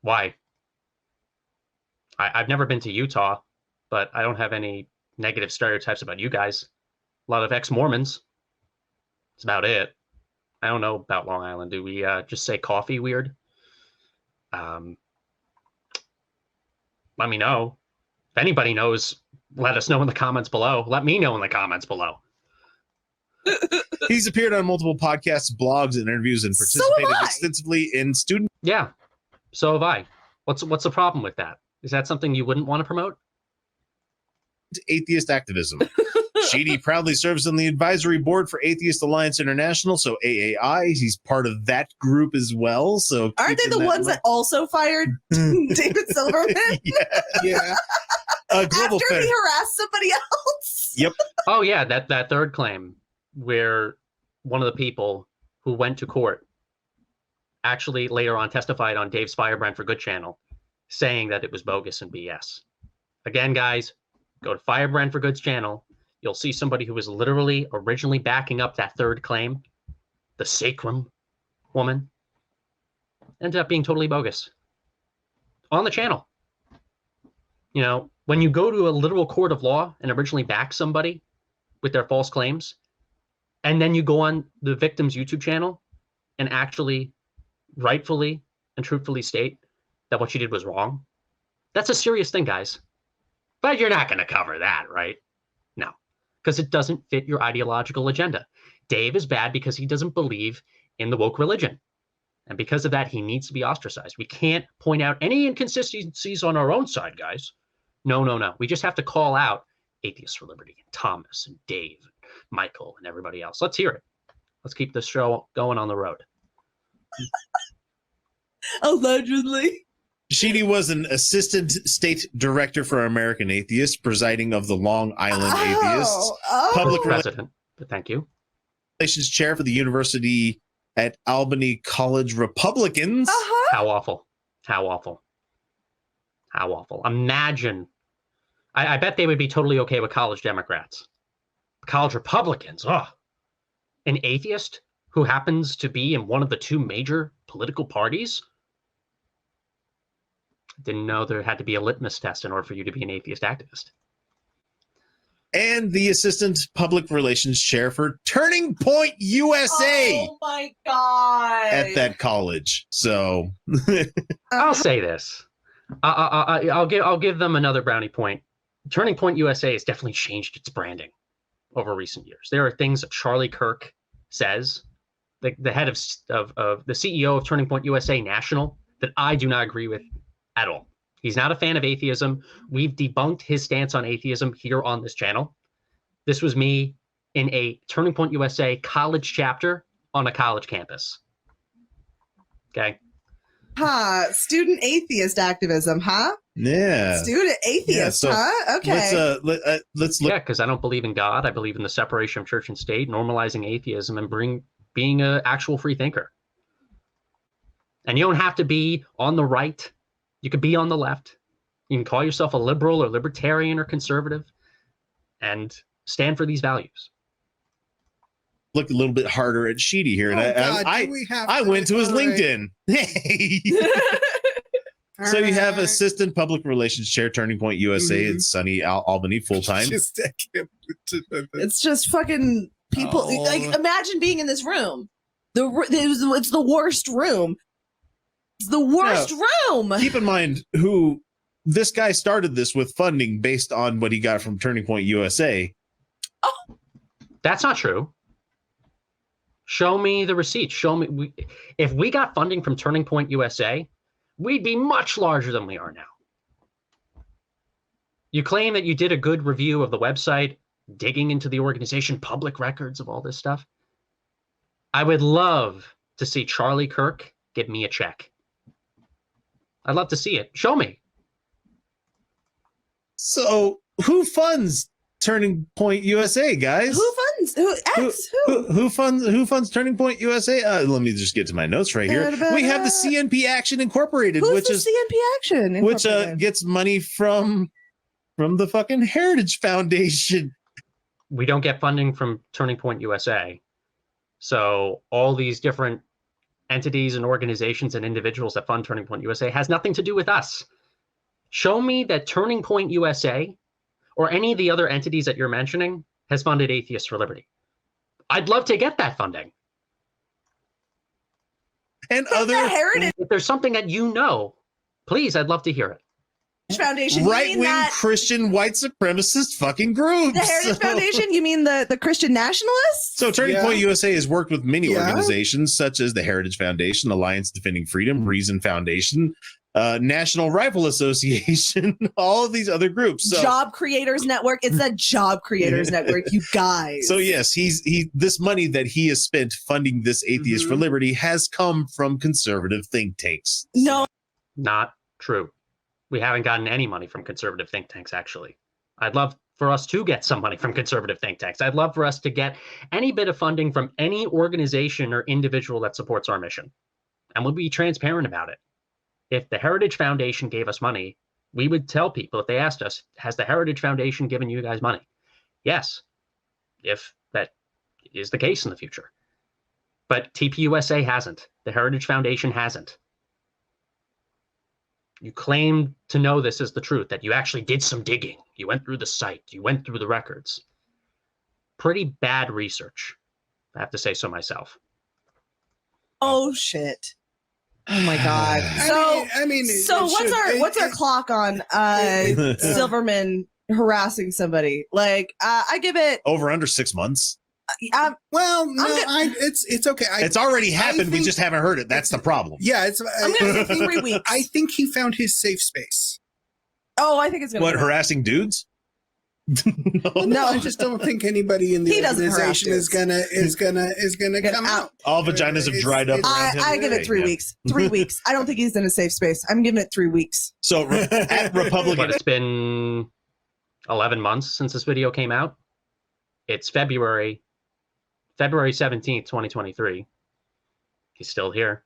Why? I've never been to Utah, but I don't have any negative stereotypes about you guys. A lot of ex-Mormons. That's about it. I don't know about Long Island. Do we just say coffee weird? Let me know. If anybody knows, let us know in the comments below. Let me know in the comments below. He's appeared on multiple podcasts, blogs, and interviews, and participated extensively in student. Yeah, so have I. What's the problem with that? Is that something you wouldn't want to promote? Atheist activism. Sheedy proudly serves on the advisory board for Atheist Alliance International, so AAI. He's part of that group as well. So aren't they the ones that also fired David Silverman? Yeah. Global After he harassed somebody else. Yep. Oh yeah, that third claim where one of the people who went to court actually later on testified on Dave's Firebrand for Good channel, saying that it was bogus and BS. Again, guys, go to Firebrand for Good's channel. You'll see somebody who was literally originally backing up that third claim, the Sacrum woman, ended up being totally bogus on the channel. When you go to a literal court of law and originally back somebody with their false claims, and then you go on the victim's YouTube channel and actually rightfully and truthfully state that what you did was wrong, that's a serious thing, guys. But you're not going to cover that, right? No, because it doesn't fit your ideological agenda. Dave is bad because he doesn't believe in the woke religion. And because of that, he needs to be ostracized. We can't point out any inconsistencies on our own side, guys. No. We just have to call out Atheists for Liberty, and Thomas, and Dave, and Michael, and everybody else. Let's hear it. Let's keep this show going on the road. Allegedly. Sheedy was an assistant state director for American Atheists, presiding of the Long Island Atheists, public president. Thank you. Relations chair for the University at Albany College Republicans. How awful. Imagine. I bet they would be totally okay with college Democrats. College Republicans. An atheist who happens to be in one of the two major political parties? Didn't know there had to be a litmus test in order for you to be an atheist activist. And the assistant public relations chair for Turning Point USA. Oh my God. At that college. So I'll say this. I'll give them another brownie point. Turning Point USA has definitely changed its branding over recent years. There are things that Charlie Kirk says, the head of the CEO of Turning Point USA National, that I do not agree with at all. He's not a fan of atheism. We've debunked his stance on atheism here on this channel. This was me in a Turning Point USA college chapter on a college campus. Okay. Student atheist activism, huh? Yeah. Student atheist, huh? Okay. Let's look. Yeah, because I don't believe in God. I believe in the separation of church and state, normalizing atheism, and being an actual free thinker. And you don't have to be on the right. You could be on the left. You can call yourself a liberal or libertarian or conservative and stand for these values. Look a little bit harder at Sheedy here. And I went to his LinkedIn. Hey. So you have assistant public relations chair, Turning Point USA in sunny Albany, full-time. It's just fucking people. Like, imagine being in this room. It's the worst room. It's the worst room. Keep in mind who this guy started this with funding based on what he got from Turning Point USA. Oh, that's not true. Show me the receipts. Show me. If we got funding from Turning Point USA, we'd be much larger than we are now. You claim that you did a good review of the website. digging into the organization, public records of all this stuff. I would love to see Charlie Kirk give me a check. I'd love to see it. Show me. So who funds Turning Point USA, guys? Who funds? Who funds Turning Point USA? Let me just get to my notes right here. We have the CNP Action Incorporated, which is CNP Action Incorporated? Which gets money from the fucking Heritage Foundation. We don't get funding from Turning Point USA. So all these different entities and organizations and individuals that fund Turning Point USA has nothing to do with us. Show me that Turning Point USA or any of the other entities that you're mentioning has funded Atheists for Liberty. I'd love to get that funding. And other Heritage. If there's something that you know, please, I'd love to hear it. Foundation, right-wing Christian white supremacist fucking groups. The Heritage Foundation, you mean the Christian nationalists? So Turning Point USA has worked with many organizations such as the Heritage Foundation, Alliance Defending Freedom, Reason Foundation, National Rifle Association, all of these other groups. So, Job Creators Network. It's that Job Creators Network, you guys. So yes, this money that he has spent funding this Atheists for Liberty has come from conservative think tanks. No, not true. We haven't gotten any money from conservative think tanks, actually. I'd love for us to get some money from conservative think tanks. I'd love for us to get any bit of funding from any organization or individual that supports our mission. And we'll be transparent about it. If the Heritage Foundation gave us money, we would tell people if they asked us, has the Heritage Foundation given you guys money? Yes, if that is the case in the future. But TPUSA hasn't. The Heritage Foundation hasn't. You claim to know this is the truth, that you actually did some digging. You went through the site. You went through the records. Pretty bad research, I have to say so myself. Oh, shit. Oh, my God. So what's our clock on Silverman harassing somebody? Like, I give it... Over under 6 months. It's okay. It's already happened. We just haven't heard it. That's the problem. Yeah, I'm gonna say 3 weeks. I think he found his safe space. Oh, I think it's gonna. Harassing dudes? No, I just don't think anybody in the organization is gonna come out. All vaginas have dried up. I give it 3 weeks. 3 weeks. I don't think he's in a safe space. I'm giving it 3 weeks. So at Republican, but it's been 11 months since this video came out. It's February 17th, 2023. He's still here.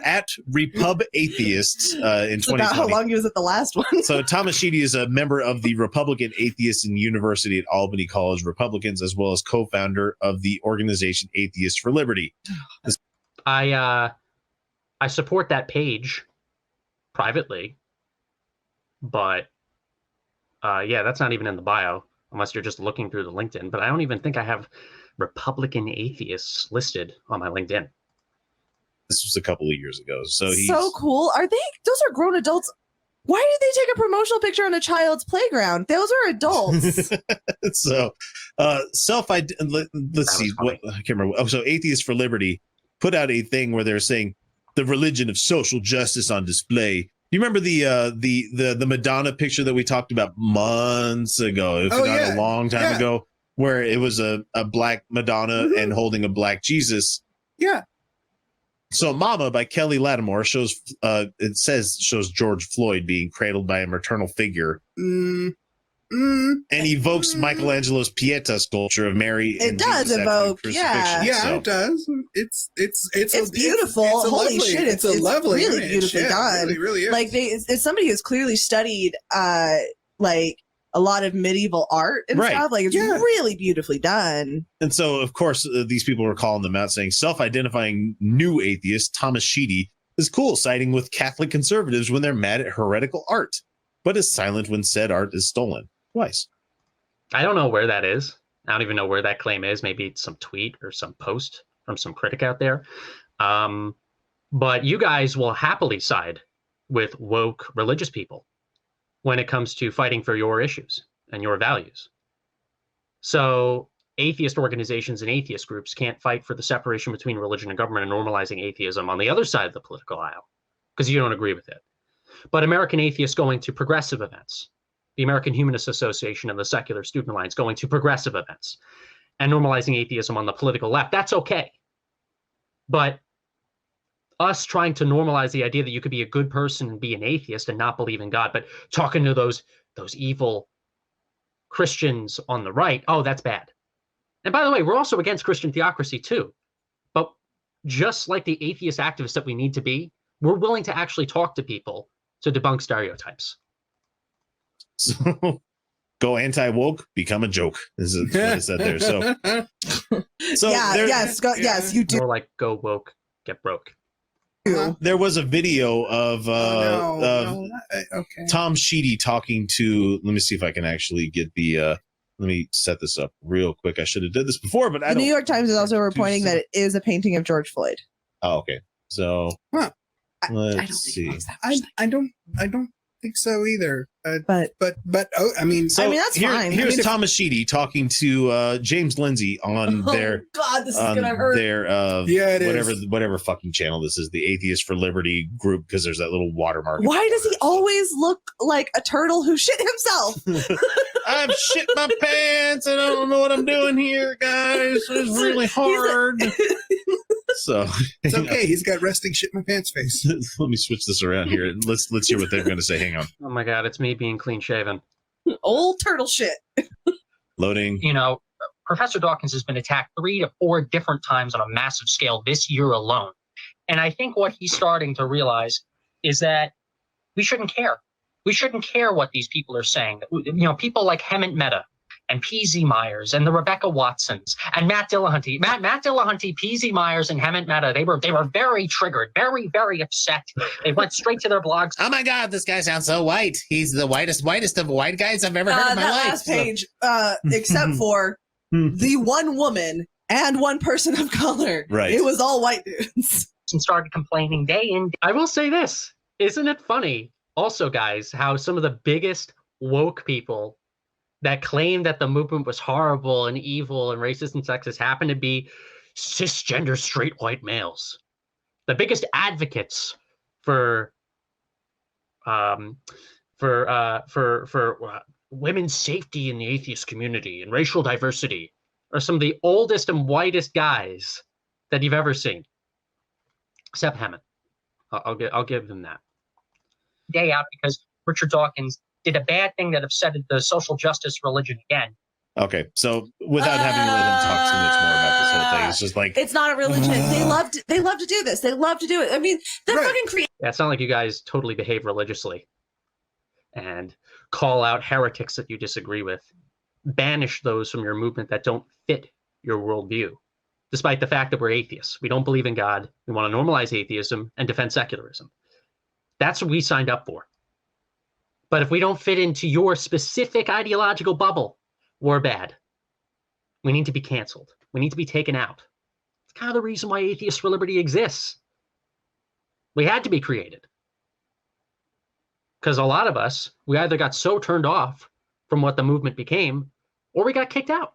At Repub Atheists in 2020. About how long he was at the last one. So Thomas Sheedy is a member of the Republican Atheists and University at Albany College Republicans, as well as co-founder of the organization Atheists for Liberty. I support that page privately, but yeah, that's not even in the bio, unless you're just looking through the LinkedIn. But I don't even think I have Republican Atheists listed on my LinkedIn. This was a couple of years ago. So he's so cool. Those are grown adults. Why did they take a promotional picture on a child's playground? Those are adults. So let's see. I can't remember. Oh, so Atheists for Liberty put out a thing where they're saying the religion of social justice on display. You remember the Madonna picture that we talked about months ago, if not a long time ago, where it was a black Madonna and holding a black Jesus. Yeah. So Mama by Kelly Lattimore shows George Floyd being cradled by a maternal figure. And evokes Michelangelo's Pieta sculpture of Mary. It does evoke, yeah, it does. It's beautiful. Holy shit, it's lovely, really beautifully done. It really is. Like it's somebody who's clearly studied like a lot of medieval art and stuff. Like it's really beautifully done. And so, of course, these people were calling them out, saying self-identifying new atheist Thomas Sheedy is cool, siding with Catholic conservatives when they're mad at heretical art, but is silent when said art is stolen. Twice. I don't know where that is. I don't even know where that claim is. Maybe it's some tweet or some post from some critic out there. But you guys will happily side with woke religious people when it comes to fighting for your issues and your values. So atheist organizations and atheist groups can't fight for the separation between religion and government and normalizing atheism on the other side of the political aisle because you don't agree with it. But American atheists going to progressive events the American Humanist Association and the Secular Student Alliance going to progressive events and normalizing atheism on the political left. That's okay. But us trying to normalize the idea that you could be a good person and be an atheist and not believe in God, but talking to those evil Christians on the right, oh, that's bad. And by the way, we're also against Christian theocracy too. But just like the atheist activists that we need to be, we're willing to actually talk to people to debunk stereotypes. So go anti-woke, become a joke. This is what it said there. So yes, you do. More like go woke, get broke. There was a video of Tom Sheedy talking to, let me see if I can actually get the, let me set this up real quick. I should have did this before, but the New York Times is also reporting that it is a painting of George Floyd. Oh, okay. So let's see. I don't think so either. But I mean, that's fine. Here's Thomas Sheedy talking to James Lindsay on their this is gonna hurt. Their whatever fucking channel this is, the Atheist for Liberty group, because there's that little watermark. Why does he always look like a turtle who shit himself? I've shit my pants and I don't know what I'm doing here, guys. It's really hard. So it's okay. He's got resting shit in my pants face. Let me switch this around here. Let's hear what they're going to say. Hang on. Oh my God, it's me being clean shaven. Old turtle shit. Loading. You know, Professor Dawkins has been attacked 3 to 4 different times on a massive scale this year alone. And I think what he's starting to realize is that we shouldn't care. We shouldn't care what these people are saying. You know, people like Hemant Mehta and P.Z. Myers and the Rebecca Watsons and Matt Dillahunty. Matt Dillahunty, P.Z. Myers, and Hemant Mehta, they were very triggered, very, very upset. They went straight to their blogs. Oh my God, this guy sounds so white. He's the whitest of white guys I've ever heard in my life. Last page, except for the one woman and one person of color. Right. It was all white dudes. And started complaining day in. I will say this. Isn't it funny also, guys, how some of the biggest woke people that claim that the movement was horrible and evil and racist and sexist happen to be cisgender straight white males. The biggest advocates for women's safety in the atheist community and racial diversity are some of the oldest and whitest guys that you've ever seen, except Hemant. I'll give them that. Day out because Richard Dawkins did a bad thing that upset the social justice religion again. Okay, so without having to let him talk too much more about this whole thing, it's just like, it's not a religion. They love to do this. They love to do it. I mean, they're fucking creative. Yeah, it's not like you guys totally behave religiously and call out heretics that you disagree with. Banish those from your movement that don't fit your worldview, despite the fact that we're atheists. We don't believe in God. We want to normalize atheism and defend secularism. That's what we signed up for. But if we don't fit into your specific ideological bubble, we're bad. We need to be canceled. We need to be taken out. It's kind of the reason why Atheists for Liberty exists. We had to be created. Because a lot of us, we either got so turned off from what the movement became, or we got kicked out.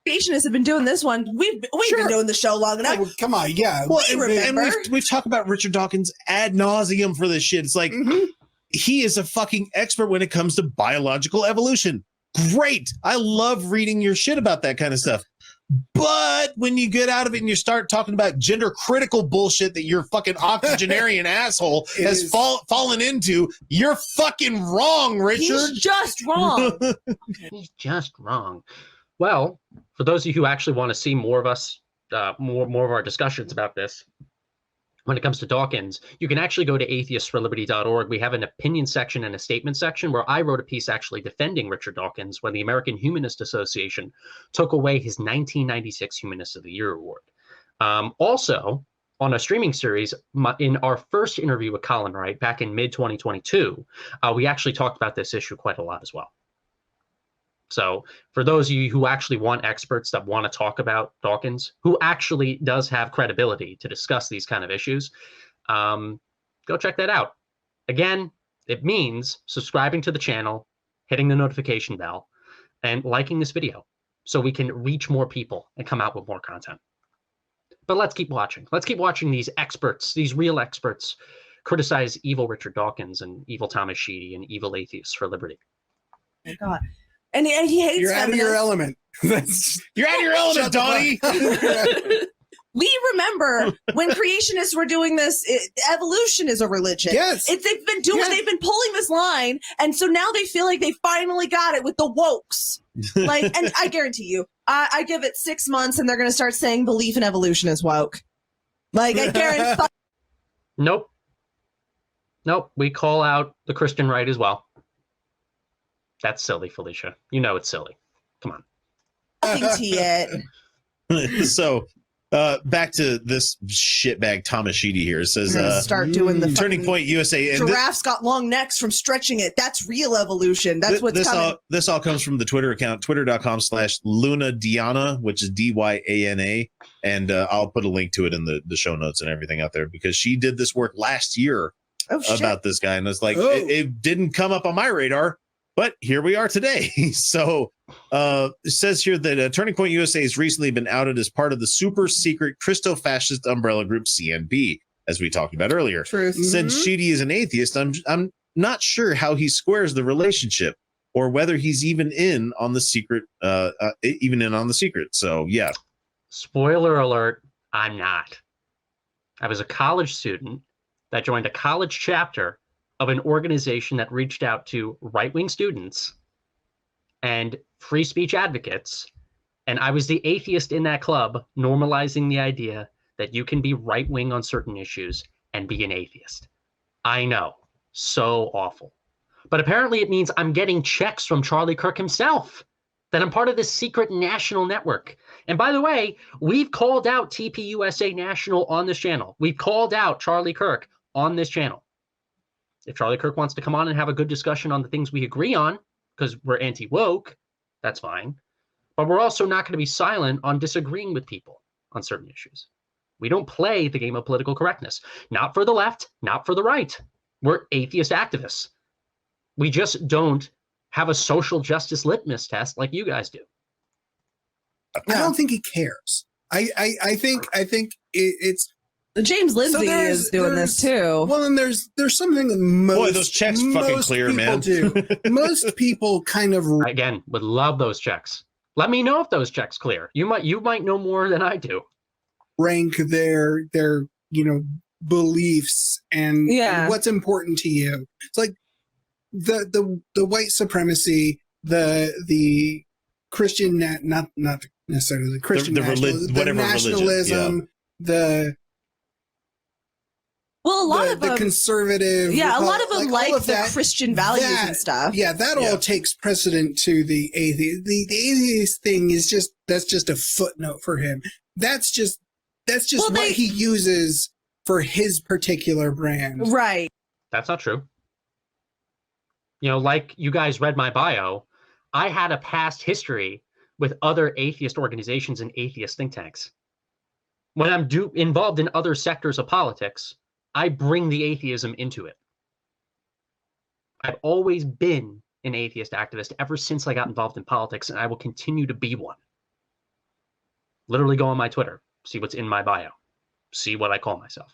Creationists have been doing this one. We've been doing the show long enough. Oh, come on, yeah. Well, and we've talked about Richard Dawkins ad nauseum for this shit. It's like, he is a fucking expert when it comes to biological evolution. Great. I love reading your shit about that kind of stuff. But when you get out of it and you start talking about gender critical bullshit that your fucking octogenarian asshole has fallen into, you're fucking wrong, Richard. He's just wrong. He's just wrong. Well, for those of you who actually want to see more of us, more of our discussions about this, when it comes to Dawkins, you can actually go to atheistsforliberty.org. We have an opinion section and a statement section where I wrote a piece actually defending Richard Dawkins when the American Humanist Association took away his 1996 Humanist of the Year award. Also, on a streaming series, in our first interview with Colin Wright back in mid-2022, we actually talked about this issue quite a lot as well. So for those of you who actually want experts that want to talk about Dawkins, who actually does have credibility to discuss these kind of issues, go check that out. Again, it means subscribing to the channel, hitting the notification bell, and liking this video so we can reach more people and come out with more content. But let's keep watching. Let's keep watching these experts, these real experts, criticize evil Richard Dawkins and evil Thomas Sheedy and evil Atheists for Liberty. Oh God. And he hates You're out of your element. You're out of your element, Donnie. We remember when creationists were doing this, evolution is a religion. Yes. They've been pulling this line. And so now they feel like they finally got it with the wokes. Like, and I guarantee you, I give it 6 months and they're going to start saying belief in evolution is woke. Like, I guarantee. Nope. We call out the Christian right as well. That's silly, Felicia. You know it's silly. Come on. Nothing to it. So, back to this shitbag Thomas Sheedy here. It says, start doing the Turning Point USA. And giraffes got long necks from stretching it. That's real evolution. That's what's coming. This all comes from the Twitter account, twitter.com/LunaDiana, which is DYANA. And I'll put a link to it in the show notes and everything out there, because she did this work last year about this guy. And it's like, it didn't come up on my radar, but here we are today. So it says here that Turning Point USA has recently been outed as part of the super secret Christo-fascist umbrella group CNB, as we talked about earlier. Truth. Since Sheedy is an atheist, I'm not sure how he squares the relationship, or whether he's even in on the secret. So yeah. Spoiler alert, I'm not. I was a college student that joined a college chapter of an organization that reached out to right-wing students and free speech advocates. And I was the atheist in that club, normalizing the idea that you can be right-wing on certain issues and be an atheist. I know, so awful. But apparently it means I'm getting checks from Charlie Kirk himself, that I'm part of this secret national network. And by the way, we've called out TPUSA National on this channel. We've called out Charlie Kirk on this channel. If Charlie Kirk wants to come on and have a good discussion on the things we agree on, because we're anti-woke, that's fine. But we're also not going to be silent on disagreeing with people on certain issues. We don't play the game of political correctness. Not for the left, not for the right. We're atheist activists. We just don't have a social justice litmus test like you guys do. I don't think he cares. I think it's James Lindsay is doing this too. Well, and there's something that most those checks fucking clear, man. Do. Most people kind of again would love those checks. Let me know if those checks clear. You might know more than I do. Rank their beliefs and what's important to you. It's like the white supremacy, the Christian not necessarily the Christian nationalism, the nationalism, a lot of the conservative, a lot of them like the Christian values and stuff. Yeah, that all takes precedent to the atheist. The atheist thing is that's just a footnote for him. That's just what he uses for his particular brand. Right. That's not true. Like you guys read my bio, I had a past history with other atheist organizations and atheist think tanks. When I'm involved in other sectors of politics, I bring the atheism into it. I've always been an atheist activist ever since I got involved in politics, and I will continue to be one. Literally go on my Twitter, see what's in my bio, see what I call myself.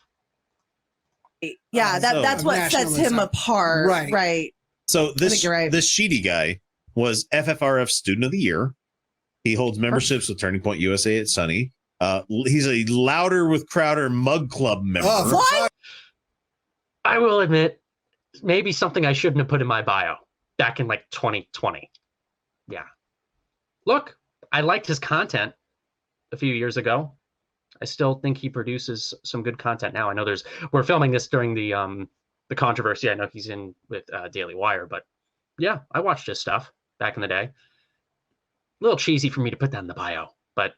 Yeah, that's what sets him apart. Right. So this Sheedy guy was FFRF Student of the Year. He holds memberships with Turning Point USA at Sunny. He's a Louder with Crowder Mug Club member. What? I will admit, maybe something I shouldn't have put in my bio back in 2020. Yeah. Look, I liked his content a few years ago. I still think he produces some good content now. I know we're filming this during the controversy. I know he's in with Daily Wire, but yeah, I watched his stuff back in the day. A little cheesy for me to put that in the bio, but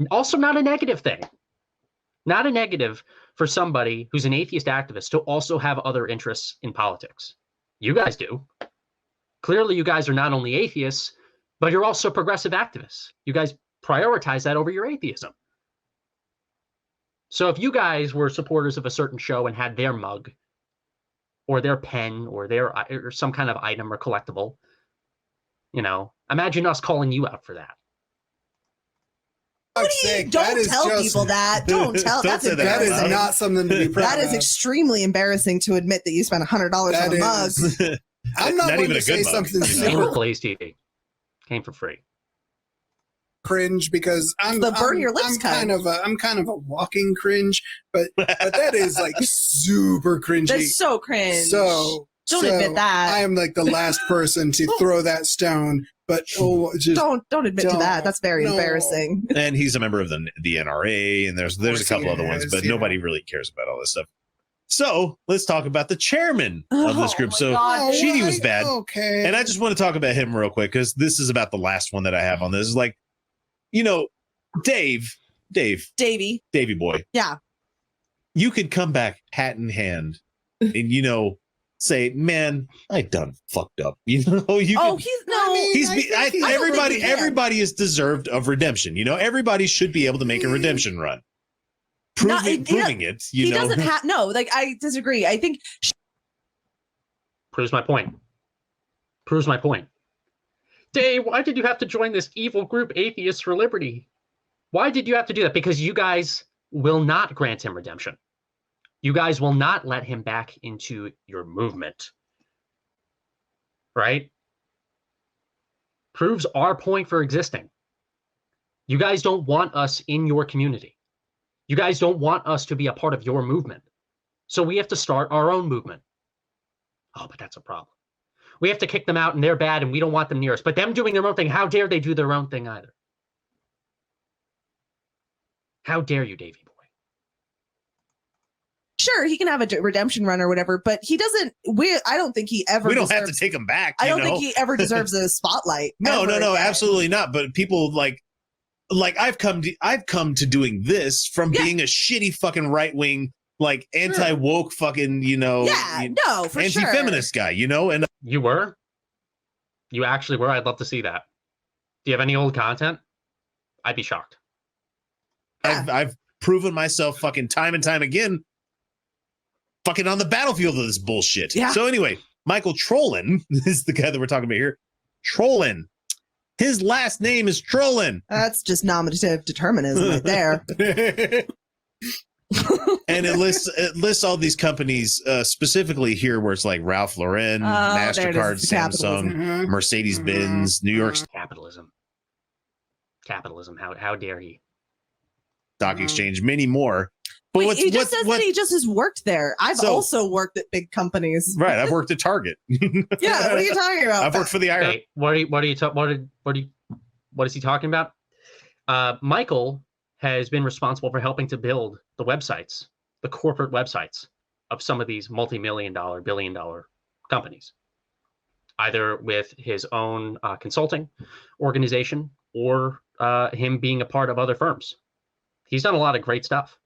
also not a negative thing. Not a negative for somebody who's an atheist activist to also have other interests in politics. You guys do. Clearly, you guys are not only atheists, but you're also progressive activists. You guys prioritize that over your atheism. So if you guys were supporters of a certain show and had their mug or their pen or or some kind of item or collectible, you know, imagine us calling you out for that. What sake, don't tell people that. Don't tell. That's embarrassing. That is not something to be proud of. That is extremely embarrassing to admit that you spent $100 on a mug. I'm not even to say something super Blaze TV came for free. Cringe because I'm burn your lips kind of a walking cringe, but that is like super cringy. That's so cringe. So don't admit that. I am like the last person to throw that stone. But just don't admit to that. That's very embarrassing. And he's a member of the NRA, and there's a couple other ones, but nobody really cares about all this stuff. So let's talk about the chairman of this group. So Sheedy was bad. Okay. And I just want to talk about him real quick because this is about the last one that I have on this. Is like, Davey boy. Yeah. You could come back hat in hand and, say, man, I done fucked up. Everybody is deserved of redemption. Everybody should be able to make a redemption run. Proving it. He doesn't have, I disagree. I think. Proves my point. Dave, why did you have to join this evil group, Atheists for Liberty? Why did you have to do that? Because you guys will not grant him redemption. You guys will not let him back into your movement. Right? Proves our point for existing. You guys don't want us in your community. You guys don't want us to be a part of your movement. So we have to start our own movement. Oh, but that's a problem. We have to kick them out and they're bad and we don't want them near us. But them doing their own thing, how dare they do their own thing either? How dare you, Davey boy? Sure, he can have a redemption run or whatever, but he doesn't. I don't think he ever. We don't have to take him back. I don't think he ever deserves a spotlight. No, absolutely not. But people like I've come to doing this from being a shitty fucking right wing, like anti woke fucking anti-feminist guy. And you were, you actually were. I'd love to see that. Do you have any old content? I'd be shocked. I've proven myself fucking time and time again. Fucking on the battlefield of this bullshit. Yeah. So anyway, Michael Trollin is the guy that we're talking about here. Trollin. His last name is Trollin. That's just nominative determinism right there. And it lists all these companies specifically here where it's like Ralph Lauren, MasterCard, Samsung, Mercedes-Benz, New York's capitalism. How dare he? Stock exchange, many more. But he just says that he just has worked there. I've also worked at big companies. Right. I've worked at Target. Yeah. What are you talking about? I've worked for the IRS. What is he talking about? Michael has been responsible for helping to build the websites, the corporate websites of some of these multi-million-dollar, billion-dollar companies, either with his own consulting organization or him being a part of other firms. He's done a lot of great stuff,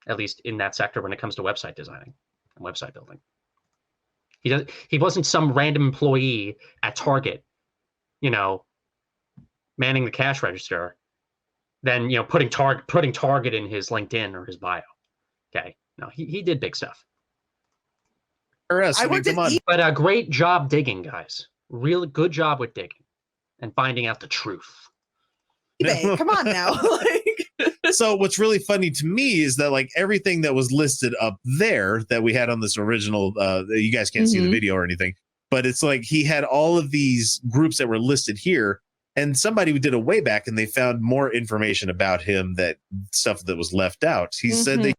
at least in that sector when it comes to website designing and website building. He wasn't some random employee at Target, manning the cash register, then putting Target in his LinkedIn or his bio. Okay. No, he did big stuff. But a great job digging, guys. Really good job with digging and finding out the truth. eBay, come on now. So what's really funny to me is that like everything that was listed up there that we had on this original, you guys can't see the video or anything, but it's like he had all of these groups that were listed here, and somebody did a way back and they found more information about him, that stuff that was left out. He said that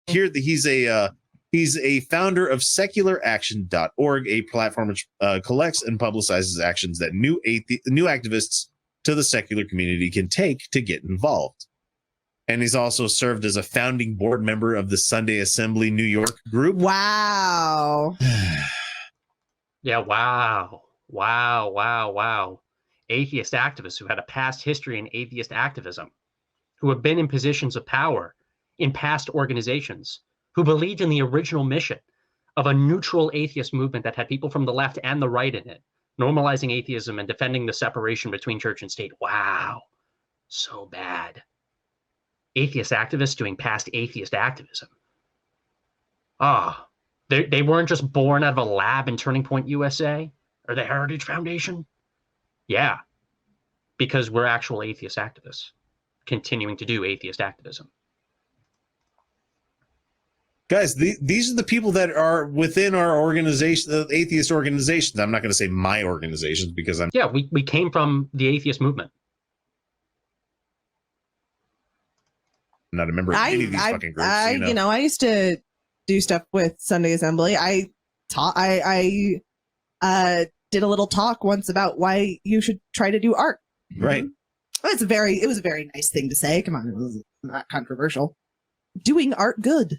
here that he's a founder of secularaction.org, a platform which collects and publicizes actions that new activists to the secular community can take to get involved. And he's also served as a founding board member of the Sunday Assembly New York group. Wow. Yeah, wow. Atheist activists who had a past history in atheist activism, who have been in positions of power in past organizations, who believed in the original mission of a neutral atheist movement that had people from the left and the right in it, normalizing atheism and defending the separation between church and state. Wow. So bad. Atheist activists doing past atheist activism. They weren't just born out of a lab in Turning Point USA or the Heritage Foundation. Yeah. because we're actual atheist activists continuing to do atheist activism. Guys, these are the people that are within our organization, the atheist organizations. I'm not going to say my organizations because I'm... Yeah, we came from the atheist movement. I'm not a member of any of these fucking groups. I used to do stuff with Sunday Assembly. I did a little talk once about why you should try to do art. Right. It was a very nice thing to say. Come on, it was not controversial. Doing art good.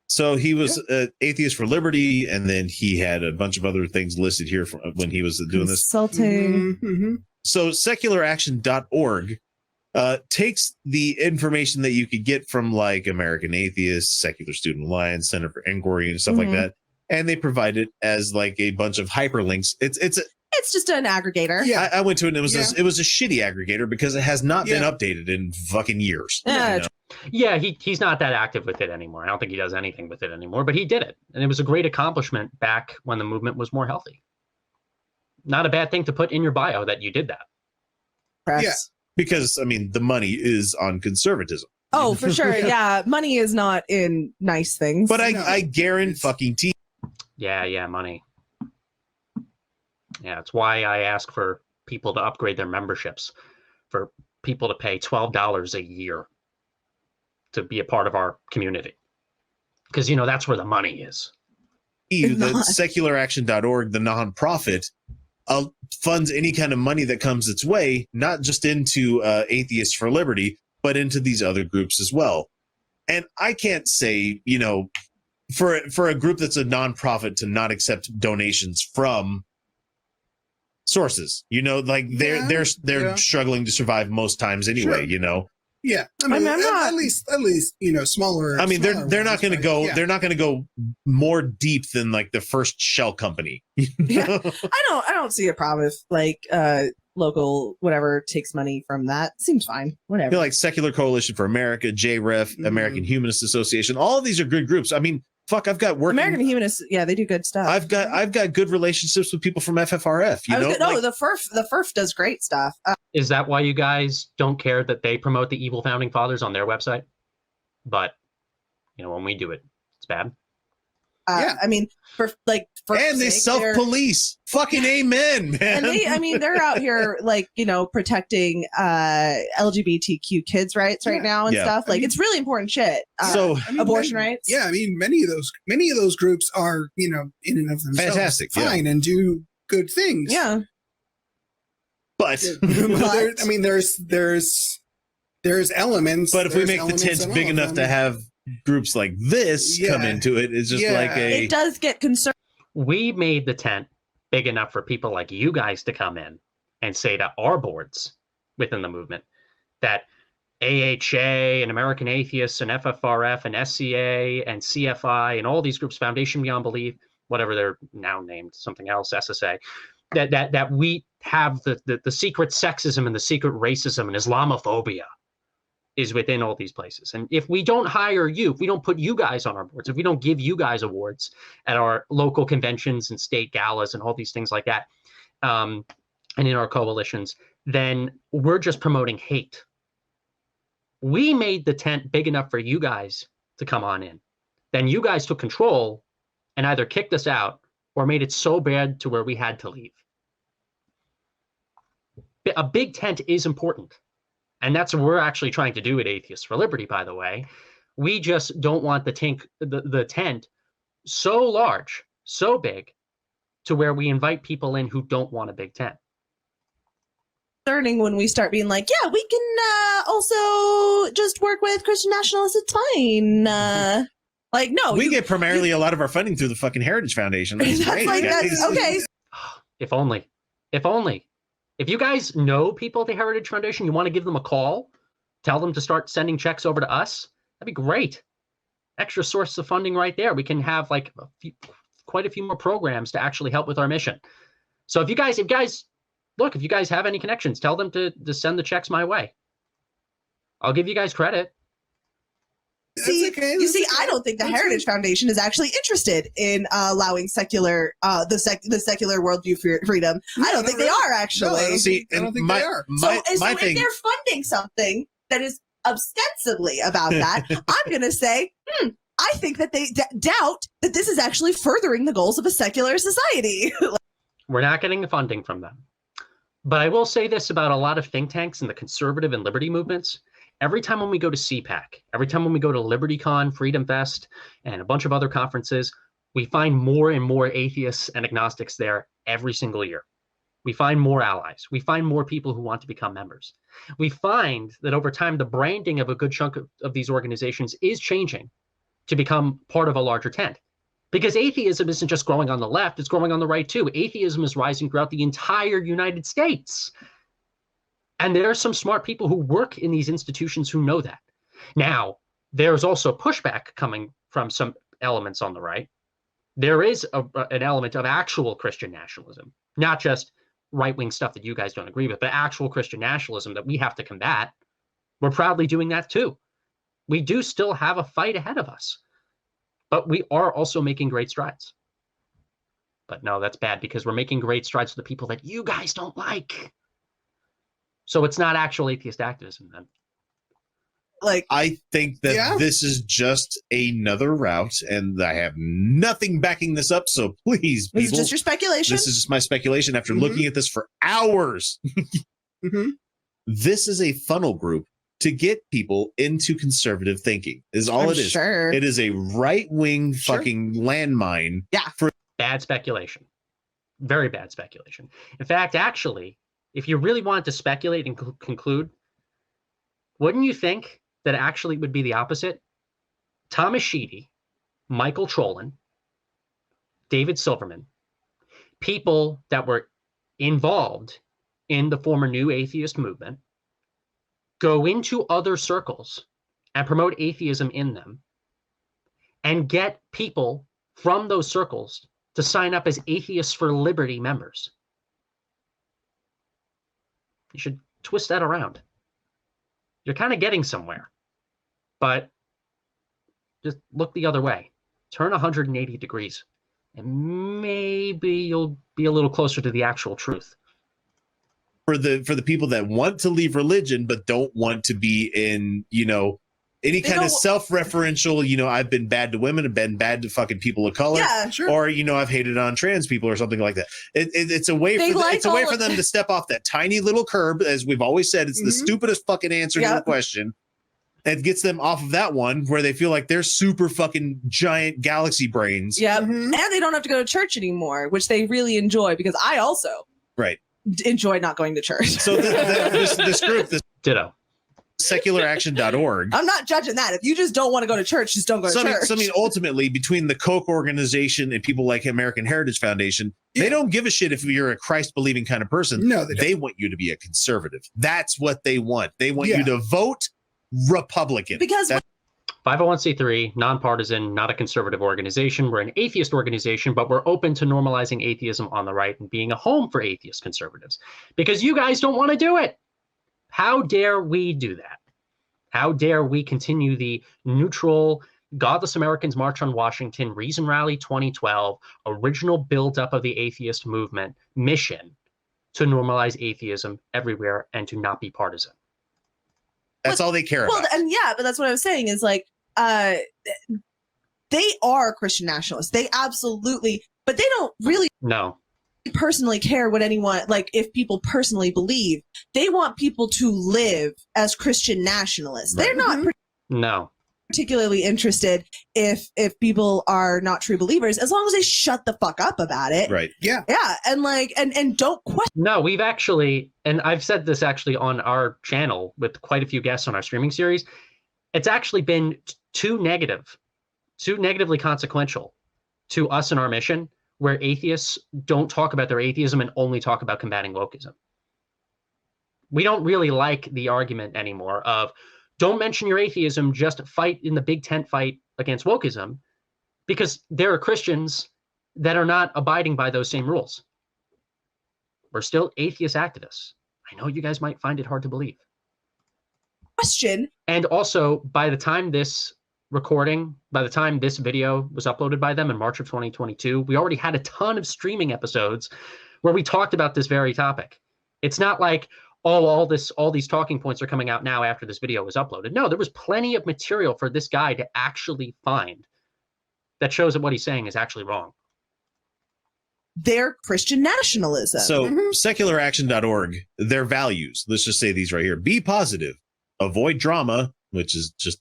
So he was Atheist for Liberty, and then he had a bunch of other things listed here when he was doing this. Consulting. Mm-hmm. So secularaction.org takes the information that you could get from like American Atheists, Secular Student Alliance, Center for Inquiry, and stuff like that, and they provide it as like a bunch of hyperlinks. It's just an aggregator. Yeah, I went to it and it was a shitty aggregator because it has not been updated in fucking years. Yeah, you know? Yeah, he's not that active with it anymore. I don't think he does anything with it anymore, but he did it. And it was a great accomplishment back when the movement was more healthy. Not a bad thing to put in your bio that you did that. Press. Yeah. Because, I mean, the money is on conservatism. Oh, for sure. Yeah. Money is not in nice things. But I guarantee. Yeah, money. Yeah, it's why I ask for people to upgrade their memberships, for people to pay $12 a year to be a part of our community. Because, that's where the money is. The secularaction.org, the nonprofit, funds any kind of money that comes its way, not just into Atheists for Liberty, but into these other groups as well. And I can't say, for a group that's a nonprofit to not accept donations from sources, they're struggling to survive most times anyway, Yeah, I mean, at least smaller. I mean, smaller they're not going to go. Yeah. They're not going to go more deep than like the first shell company. Yeah, I don't see a problem if like local whatever takes money from that. Seems fine. Whatever. I feel like Secular Coalition for America, JREF, American Humanist Association. All of these are good groups. I mean, fuck, I've got working. American Humanists. Yeah, they do good stuff. I've got good relationships with people from FFRF. The FERF does great stuff. Is that why you guys don't care that they promote the evil founding fathers on their website? But when we do it, it's bad. I mean, and they self-police. Fucking amen, man. And they're out here protecting LGBTQ kids' rights right now and stuff. It's really important shit. Abortion rights. Yeah, I mean, many of those groups are in and of themselves fantastic, fine and do good things. Yeah. But I mean, there's elements. But if we make the tents big enough to have groups like this come into it, it's just it does get concerned. We made the tent big enough for people like you guys to come in and say to our boards within the movement that AHA and American Atheists and FFRF and SCA and CFI and all these groups, Foundation Beyond Belief, whatever they're now named, something else, SSA, that we have the secret sexism and the secret racism and Islamophobia is within all these places. And if we don't hire you, if we don't put you guys on our boards, if we don't give you guys awards at our local conventions and state galas and all these things like that, and in our coalitions, then we're just promoting hate. We made the tent big enough for you guys to come on in. Then you guys took control and either kicked us out or made it so bad to where we had to leave. A big tent is important. And that's what we're actually trying to do at Atheists for Liberty, by the way. We just don't want the tent so large, so big, to where we invite people in who don't want a big tent. Concerning when we start being like, yeah, we can also just work with Christian nationalists. It's fine. No, we get primarily a lot of our funding through the fucking Heritage Foundation. That's great. That's okay. If only. If you guys know people at the Heritage Foundation, you want to give them a call, tell them to start sending checks over to us, that'd be great. Extra source of funding right there. We can have quite a few more programs to actually help with our mission. So if you guys have any connections, tell them to send the checks my way. I'll give you guys credit. You see, I don't think the Heritage Foundation is actually interested in allowing secular, the secular worldview freedom. I don't think they are actually. No, I don't think they are. So if they're funding something that is ostensibly about that, I'm going to say, I think that they doubt that this is actually furthering the goals of a secular society. We're not getting the funding from them. But I will say this about a lot of think tanks and the conservative and liberty movements. Every time when we go to CPAC, every time when we go to LibertyCon, Freedom Fest, and a bunch of other conferences, we find more and more atheists and agnostics there every single year. We find more allies. We find more people who want to become members. We find that over time, the branding of a good chunk of these organizations is changing to become part of a larger tent. Because atheism isn't just growing on the left, it's growing on the right too. Atheism is rising throughout the entire United States. And there are some smart people who work in these institutions who know that. Now, there's also pushback coming from some elements on the right. There is an element of actual Christian nationalism, not just right-wing stuff that you guys don't agree with, but actual Christian nationalism that we have to combat. We're proudly doing that too. We do still have a fight ahead of us, but we are also making great strides. But no, that's bad because we're making great strides for the people that you guys don't like. So it's not actual atheist activism then. Like, I think that this is just another route, and I have nothing backing this up. So please, people, this is just your speculation. This is just my speculation after looking at this for hours. This is a funnel group to get people into conservative thinking. Is all it is. Sure. It is a right-wing fucking landmine. Yeah. For bad speculation. Very bad speculation. In fact, actually, if you really wanted to speculate and conclude, wouldn't you think that actually would be the opposite? Thomas Sheedy, Michael Trolin, David Silverman, people that were involved in the former New Atheist movement, go into other circles and promote atheism in them and get people from those circles to sign up as Atheists for Liberty members. You should twist that around. You're kind of getting somewhere, but just look the other way. Turn 180 degrees, and maybe you'll be a little closer to the actual truth. For the people that want to leave religion but don't want to be in, any kind of self-referential, I've been bad to women, I've been bad to fucking people of color, or I've hated on trans people or something like that. It's a way for them to step off that tiny little curb, as we've always said. It's the stupidest fucking answer to a question. It gets them off of that one where they feel like they're super fucking giant galaxy brains. Yep. And they don't have to go to church anymore, which they really enjoy, because I also enjoy not going to church. So this group, ditto. Secularaction.org. I'm not judging that. If you just don't want to go to church, just don't go to church. I mean, ultimately, between the Koch organization and people like American Heritage Foundation, they don't give a shit if you're a Christ-believing kind of person. No, they want you to be a conservative. That's what they want. They want you to vote Republican. Because 501c3, nonpartisan, not a conservative organization. We're an atheist organization, but we're open to normalizing atheism on the right and being a home for atheist conservatives. Because you guys don't want to do it. How dare we do that? How dare we continue the neutral, Godless Americans March on Washington, Reason Rally 2012, original buildup of the atheist movement mission to normalize atheism everywhere and to not be partisan? That's all they care about. And but that's what I was saying is like, they are Christian nationalists. They absolutely, but they don't really personally care what anyone, like if people personally believe. They want people to live as Christian nationalists. They're not particularly interested if people are not true believers, as long as they shut the fuck up about it. Right. Yeah. Yeah. And like, and don't question. No, we've actually, and I've said this actually on our channel with quite a few guests on our streaming series, it's actually been too negatively consequential to us and our mission, where atheists don't talk about their atheism and only talk about combating wokeism. We don't really like the argument anymore of don't mention your atheism, just fight in the big tent fight against wokeism, because there are Christians that are not abiding by those same rules. We're still atheist activists. I know you guys might find it hard to believe. Question. And also, by the time this recording, by the time this video was uploaded by them in March of 2022, we already had a ton of streaming episodes where we talked about this very topic. It's not like, oh, all these talking points are coming out now after this video was uploaded. No, there was plenty of material for this guy to actually find that shows that what he's saying is actually wrong. Their Christian nationalism. So secularaction.org, their values, let's just say these right here. Be positive, avoid drama, which is just,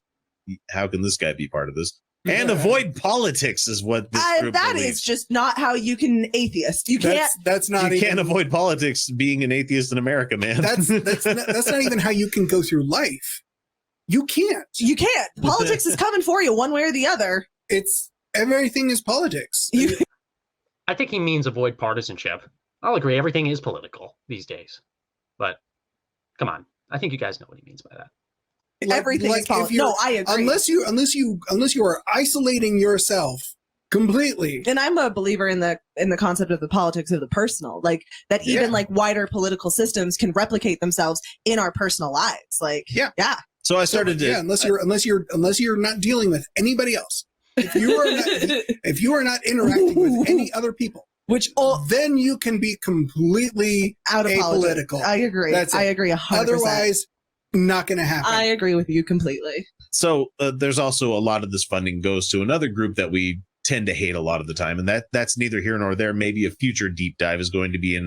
how can this guy be part of this? And avoid politics is what this group that believes. is just not how you can atheist. You can't. That's not. You even, can't avoid politics being an atheist in America, man. That's not even how you can go through life. You can't. You can't. Politics is coming for you one way or the other. It's everything is politics. I think he means avoid partisanship. I'll agree. Everything is political these days. But come on. I think you guys know what he means by that. Everything is politics. No, I agree. Unless you are isolating yourself completely. And I'm a believer in the concept of the politics of the personal. Like that even like wider political systems can replicate themselves in our personal lives. Like yeah. So I started to unless you're not dealing with anybody else. If you are not interacting with any other people, then you can be completely out of apolitical. I agree. I agree 100%. Otherwise, not going to happen. I agree with you completely. So there's also a lot of this funding goes to another group that we tend to hate a lot of the time, and that's neither here nor there. Maybe a future deep dive is going to be in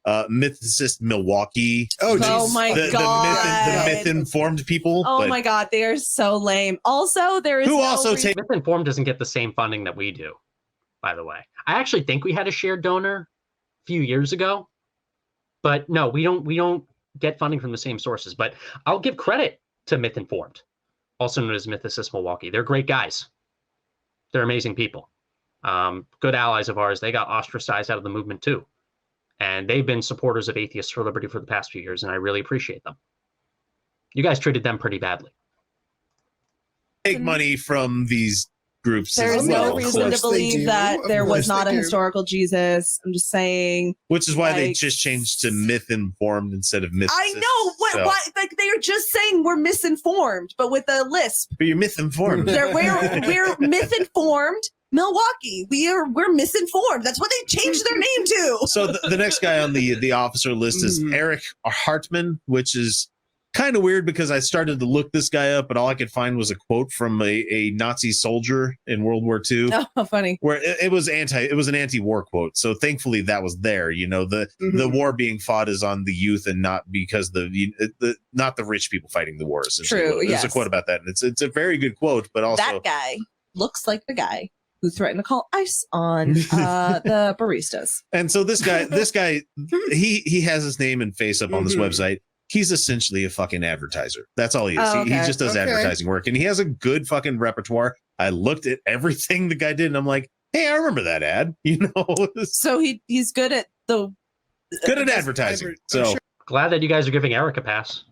Mythicist Milwaukee. Oh my god, the myth-informed people. Oh my god, they are so lame. Also, there is Myth-informed doesn't get the same funding that we do. By the way, I actually think we had a shared donor a few years ago, but no, we don't get funding from the same sources. But I'll give credit to Myth-informed, also known as Mythicist Milwaukee. They're great guys. They're amazing people. Good allies of ours. They got ostracized out of the movement too. And they've been supporters of Atheists for Liberty for the past few years, and I really appreciate them. You guys treated them pretty badly. Take money from these groups. There's no reason to believe that there was not a historical Jesus. I'm just saying. Which is why they just changed to myth-informed instead of myth. I know. Why? Like they are just saying we're misinformed, but with a lisp. But you're myth-informed. We're myth-informed. Milwaukee, we're misinformed. That's what they changed their name to. So the next guy on the officer list is Eric Hartman, which is kind of weird because I started to look this guy up, but all I could find was a quote from a Nazi soldier in World War II. Oh, funny. Where it was an anti-war quote. So thankfully that was there. You know, the war being fought is on the youth and not because not the rich people fighting the war. True. There's a quote about that, and it's a very good quote. But also that guy looks like the guy who threatened to call ICE on the baristas. And so this guy, he has his name and face up on this website. He's essentially a fucking advertiser. That's all he is. He just does advertising work, and he has a good fucking repertoire. I looked at everything the guy did, and I'm like, hey, I remember that ad. You know. So he's good at advertising. So glad that you guys are giving Eric a pass.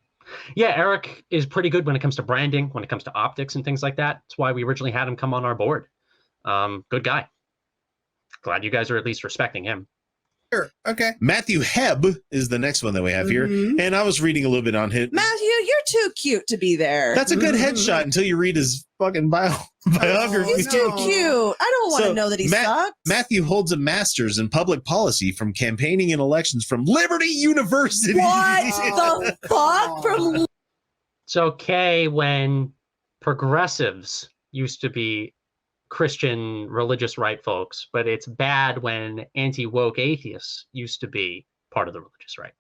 Yeah, Eric is pretty good when it comes to branding, when it comes to optics and things like that. That's why we originally had him come on our board. Good guy. Glad you guys are at least respecting him. Sure. Okay. Matthew Hebb is the next one that we have here. And I was reading a little bit on him. Matthew, you're too cute to be there. That's a good headshot until you read his fucking biography. He's too cute. I don't want to know that he sucks. Matthew holds a master's in public policy from campaigning and elections from Liberty University. What the fuck? It's okay when progressives used to be Christian religious right folks, but it's bad when anti-woke atheists used to be part of the religious right.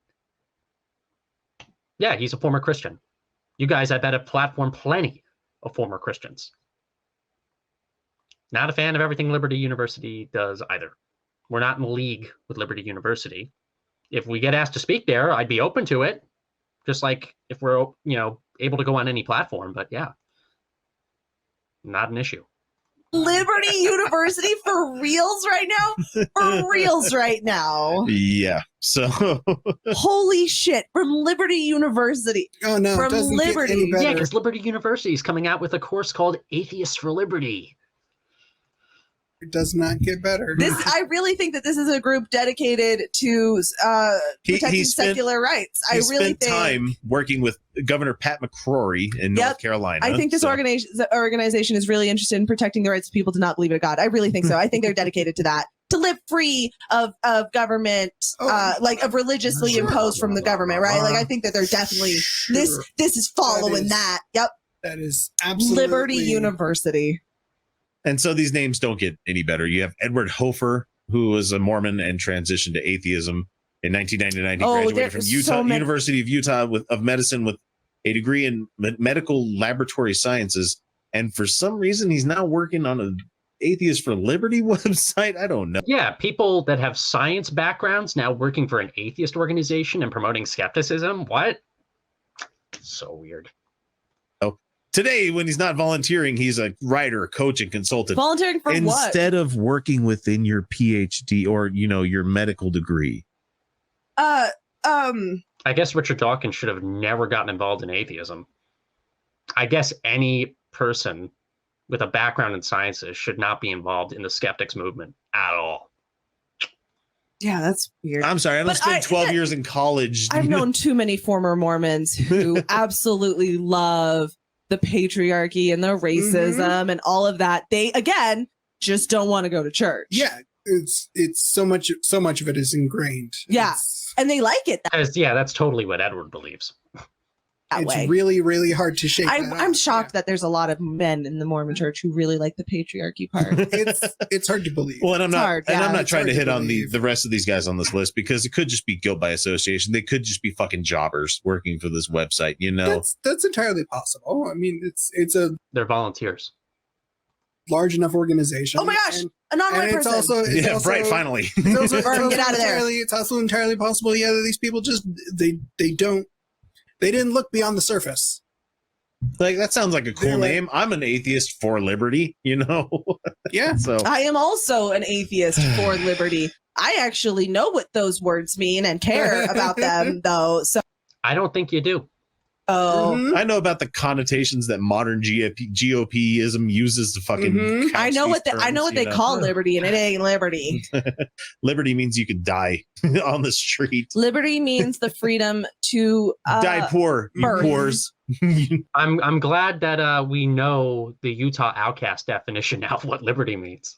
Yeah, he's a former Christian. You guys, I bet, have platformed plenty of former Christians. Not a fan of everything Liberty University does either. We're not in league with Liberty University. If we get asked to speak there, I'd be open to it. Just like if we're, able to go on any platform, but yeah, not an issue. Liberty University for reals right now? For reals right now. Yeah. So holy shit. From Liberty University. Oh no. From Liberty. Yeah, because Liberty University is coming out with a course called Atheists for Liberty. It does not get better. I really think that this is a group dedicated to protecting secular rights. I really think time working with Governor Pat McCrory in North Carolina. I think this organization is really interested in protecting the rights of people to not believe in God. I really think so. I think they're dedicated to that. To live free of government, of religiously imposed from the government, right? Like I think that they're definitely this is following that. Yep. That is absolutely Liberty University. And so these names don't get any better. You have Edward Hofer, who was a Mormon and transitioned to atheism in 1999. He graduated from University of Utah of medicine with a degree in medical laboratory sciences. And for some reason, he's now working on an Atheist for Liberty website. I don't know. Yeah, people that have science backgrounds now working for an atheist organization and promoting skepticism. What? So weird. Today, when he's not volunteering, he's a writer, coach, and consultant. Volunteering for what? Instead of working within your PhD or, your medical degree. I guess Richard Dawkins should have never gotten involved in atheism. I guess any person with a background in sciences should not be involved in the skeptics movement at all. Yeah, that's weird. I'm sorry. I spent 12 years in college. I've known too many former Mormons who absolutely love the patriarchy and the racism and all of that. They, again, just don't want to go to church. Yeah, it's so much of it is ingrained. Yeah, and they like it. That's totally what Edward believes. It's really, really hard to shake. I'm shocked that there's a lot of men in the Mormon Church who really like the patriarchy part. It's hard to believe. Well, and I'm not trying to hit on the rest of these guys on this list because it could just be guilt by association. They could just be fucking jobbers working for this website. That's entirely possible. I mean, they're volunteers. Large enough organization. Oh my gosh, a non-white person. It's also right. Finally, it's get out of there. It's also entirely possible. Yeah, that these people just they didn't look beyond the surface. Like, that sounds like a cool name. I'm an atheist for liberty, Yeah. So I am also an atheist for liberty. I actually know what those words mean and care about them, though. So I don't think you do. Oh, I know about the connotations that modern GOPism uses to fucking. I know what they call liberty, and it ain't liberty. Liberty means you could die on the street. Liberty means the freedom to die poor, you poors. I'm glad that we know the Utah Outcast definition now of what liberty means.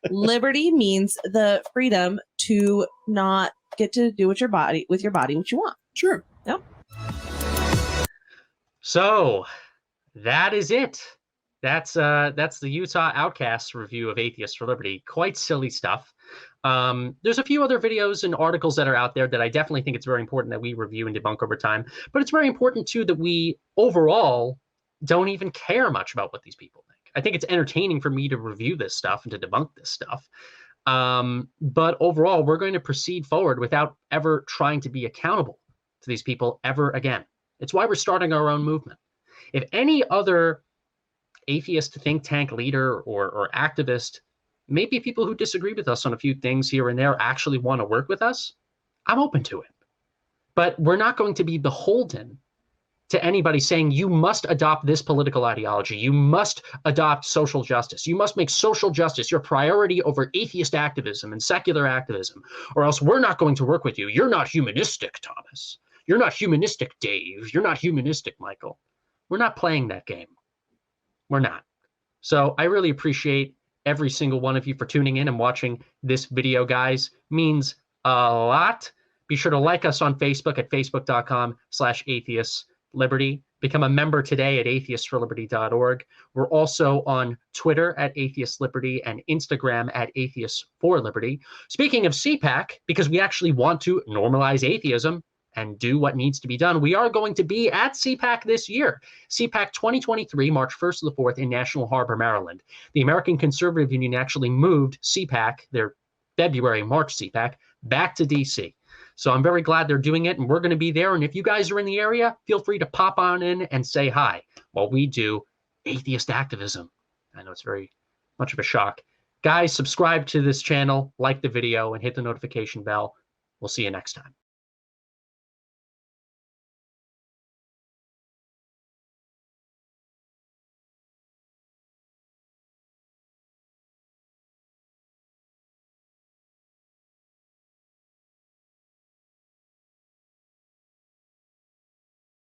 Liberty means the freedom to not get to do with your body what you want. Sure. Yep. So that is it. That's the Utah Outcasts review of Atheists for Liberty. Quite silly stuff. There's a few other videos and articles that are out there that I definitely think it's very important that we review and debunk over time. But it's very important, too, that we overall don't even care much about what these people think. I think it's entertaining for me to review this stuff and to debunk this stuff. But overall, we're going to proceed forward without ever trying to be accountable to these people ever again. It's why we're starting our own movement. If any other atheist think tank leader or activist, maybe people who disagree with us on a few things here and there actually want to work with us, I'm open to it. But we're not going to be beholden to anybody saying you must adopt this political ideology. You must adopt social justice. You must make social justice your priority over atheist activism and secular activism, or else we're not going to work with you. You're not humanistic, Thomas. You're not humanistic, Dave. You're not humanistic, Michael. We're not playing that game. We're not. So I really appreciate every single one of you for tuning in and watching this video, guys. Means a lot. Be sure to like us on Facebook at facebook.com/atheistsliberty. Become a member today at atheistsforliberty.org. We're also on Twitter at atheistsliberty and Instagram at atheistsforliberty. Speaking of CPAC, because we actually want to normalize atheism and do what needs to be done, we are going to be at CPAC this year. CPAC 2023, March 1st to the 4th in National Harbor, Maryland. The American Conservative Union actually moved CPAC, their February-March CPAC, back to D.C. So I'm very glad they're doing it, and we're going to be there. And if you guys are in the area, feel free to pop on in and say hi while we do atheist activism. I know it's very much of a shock. Guys, subscribe to this channel, like the video, and hit the notification bell. We'll see you next time.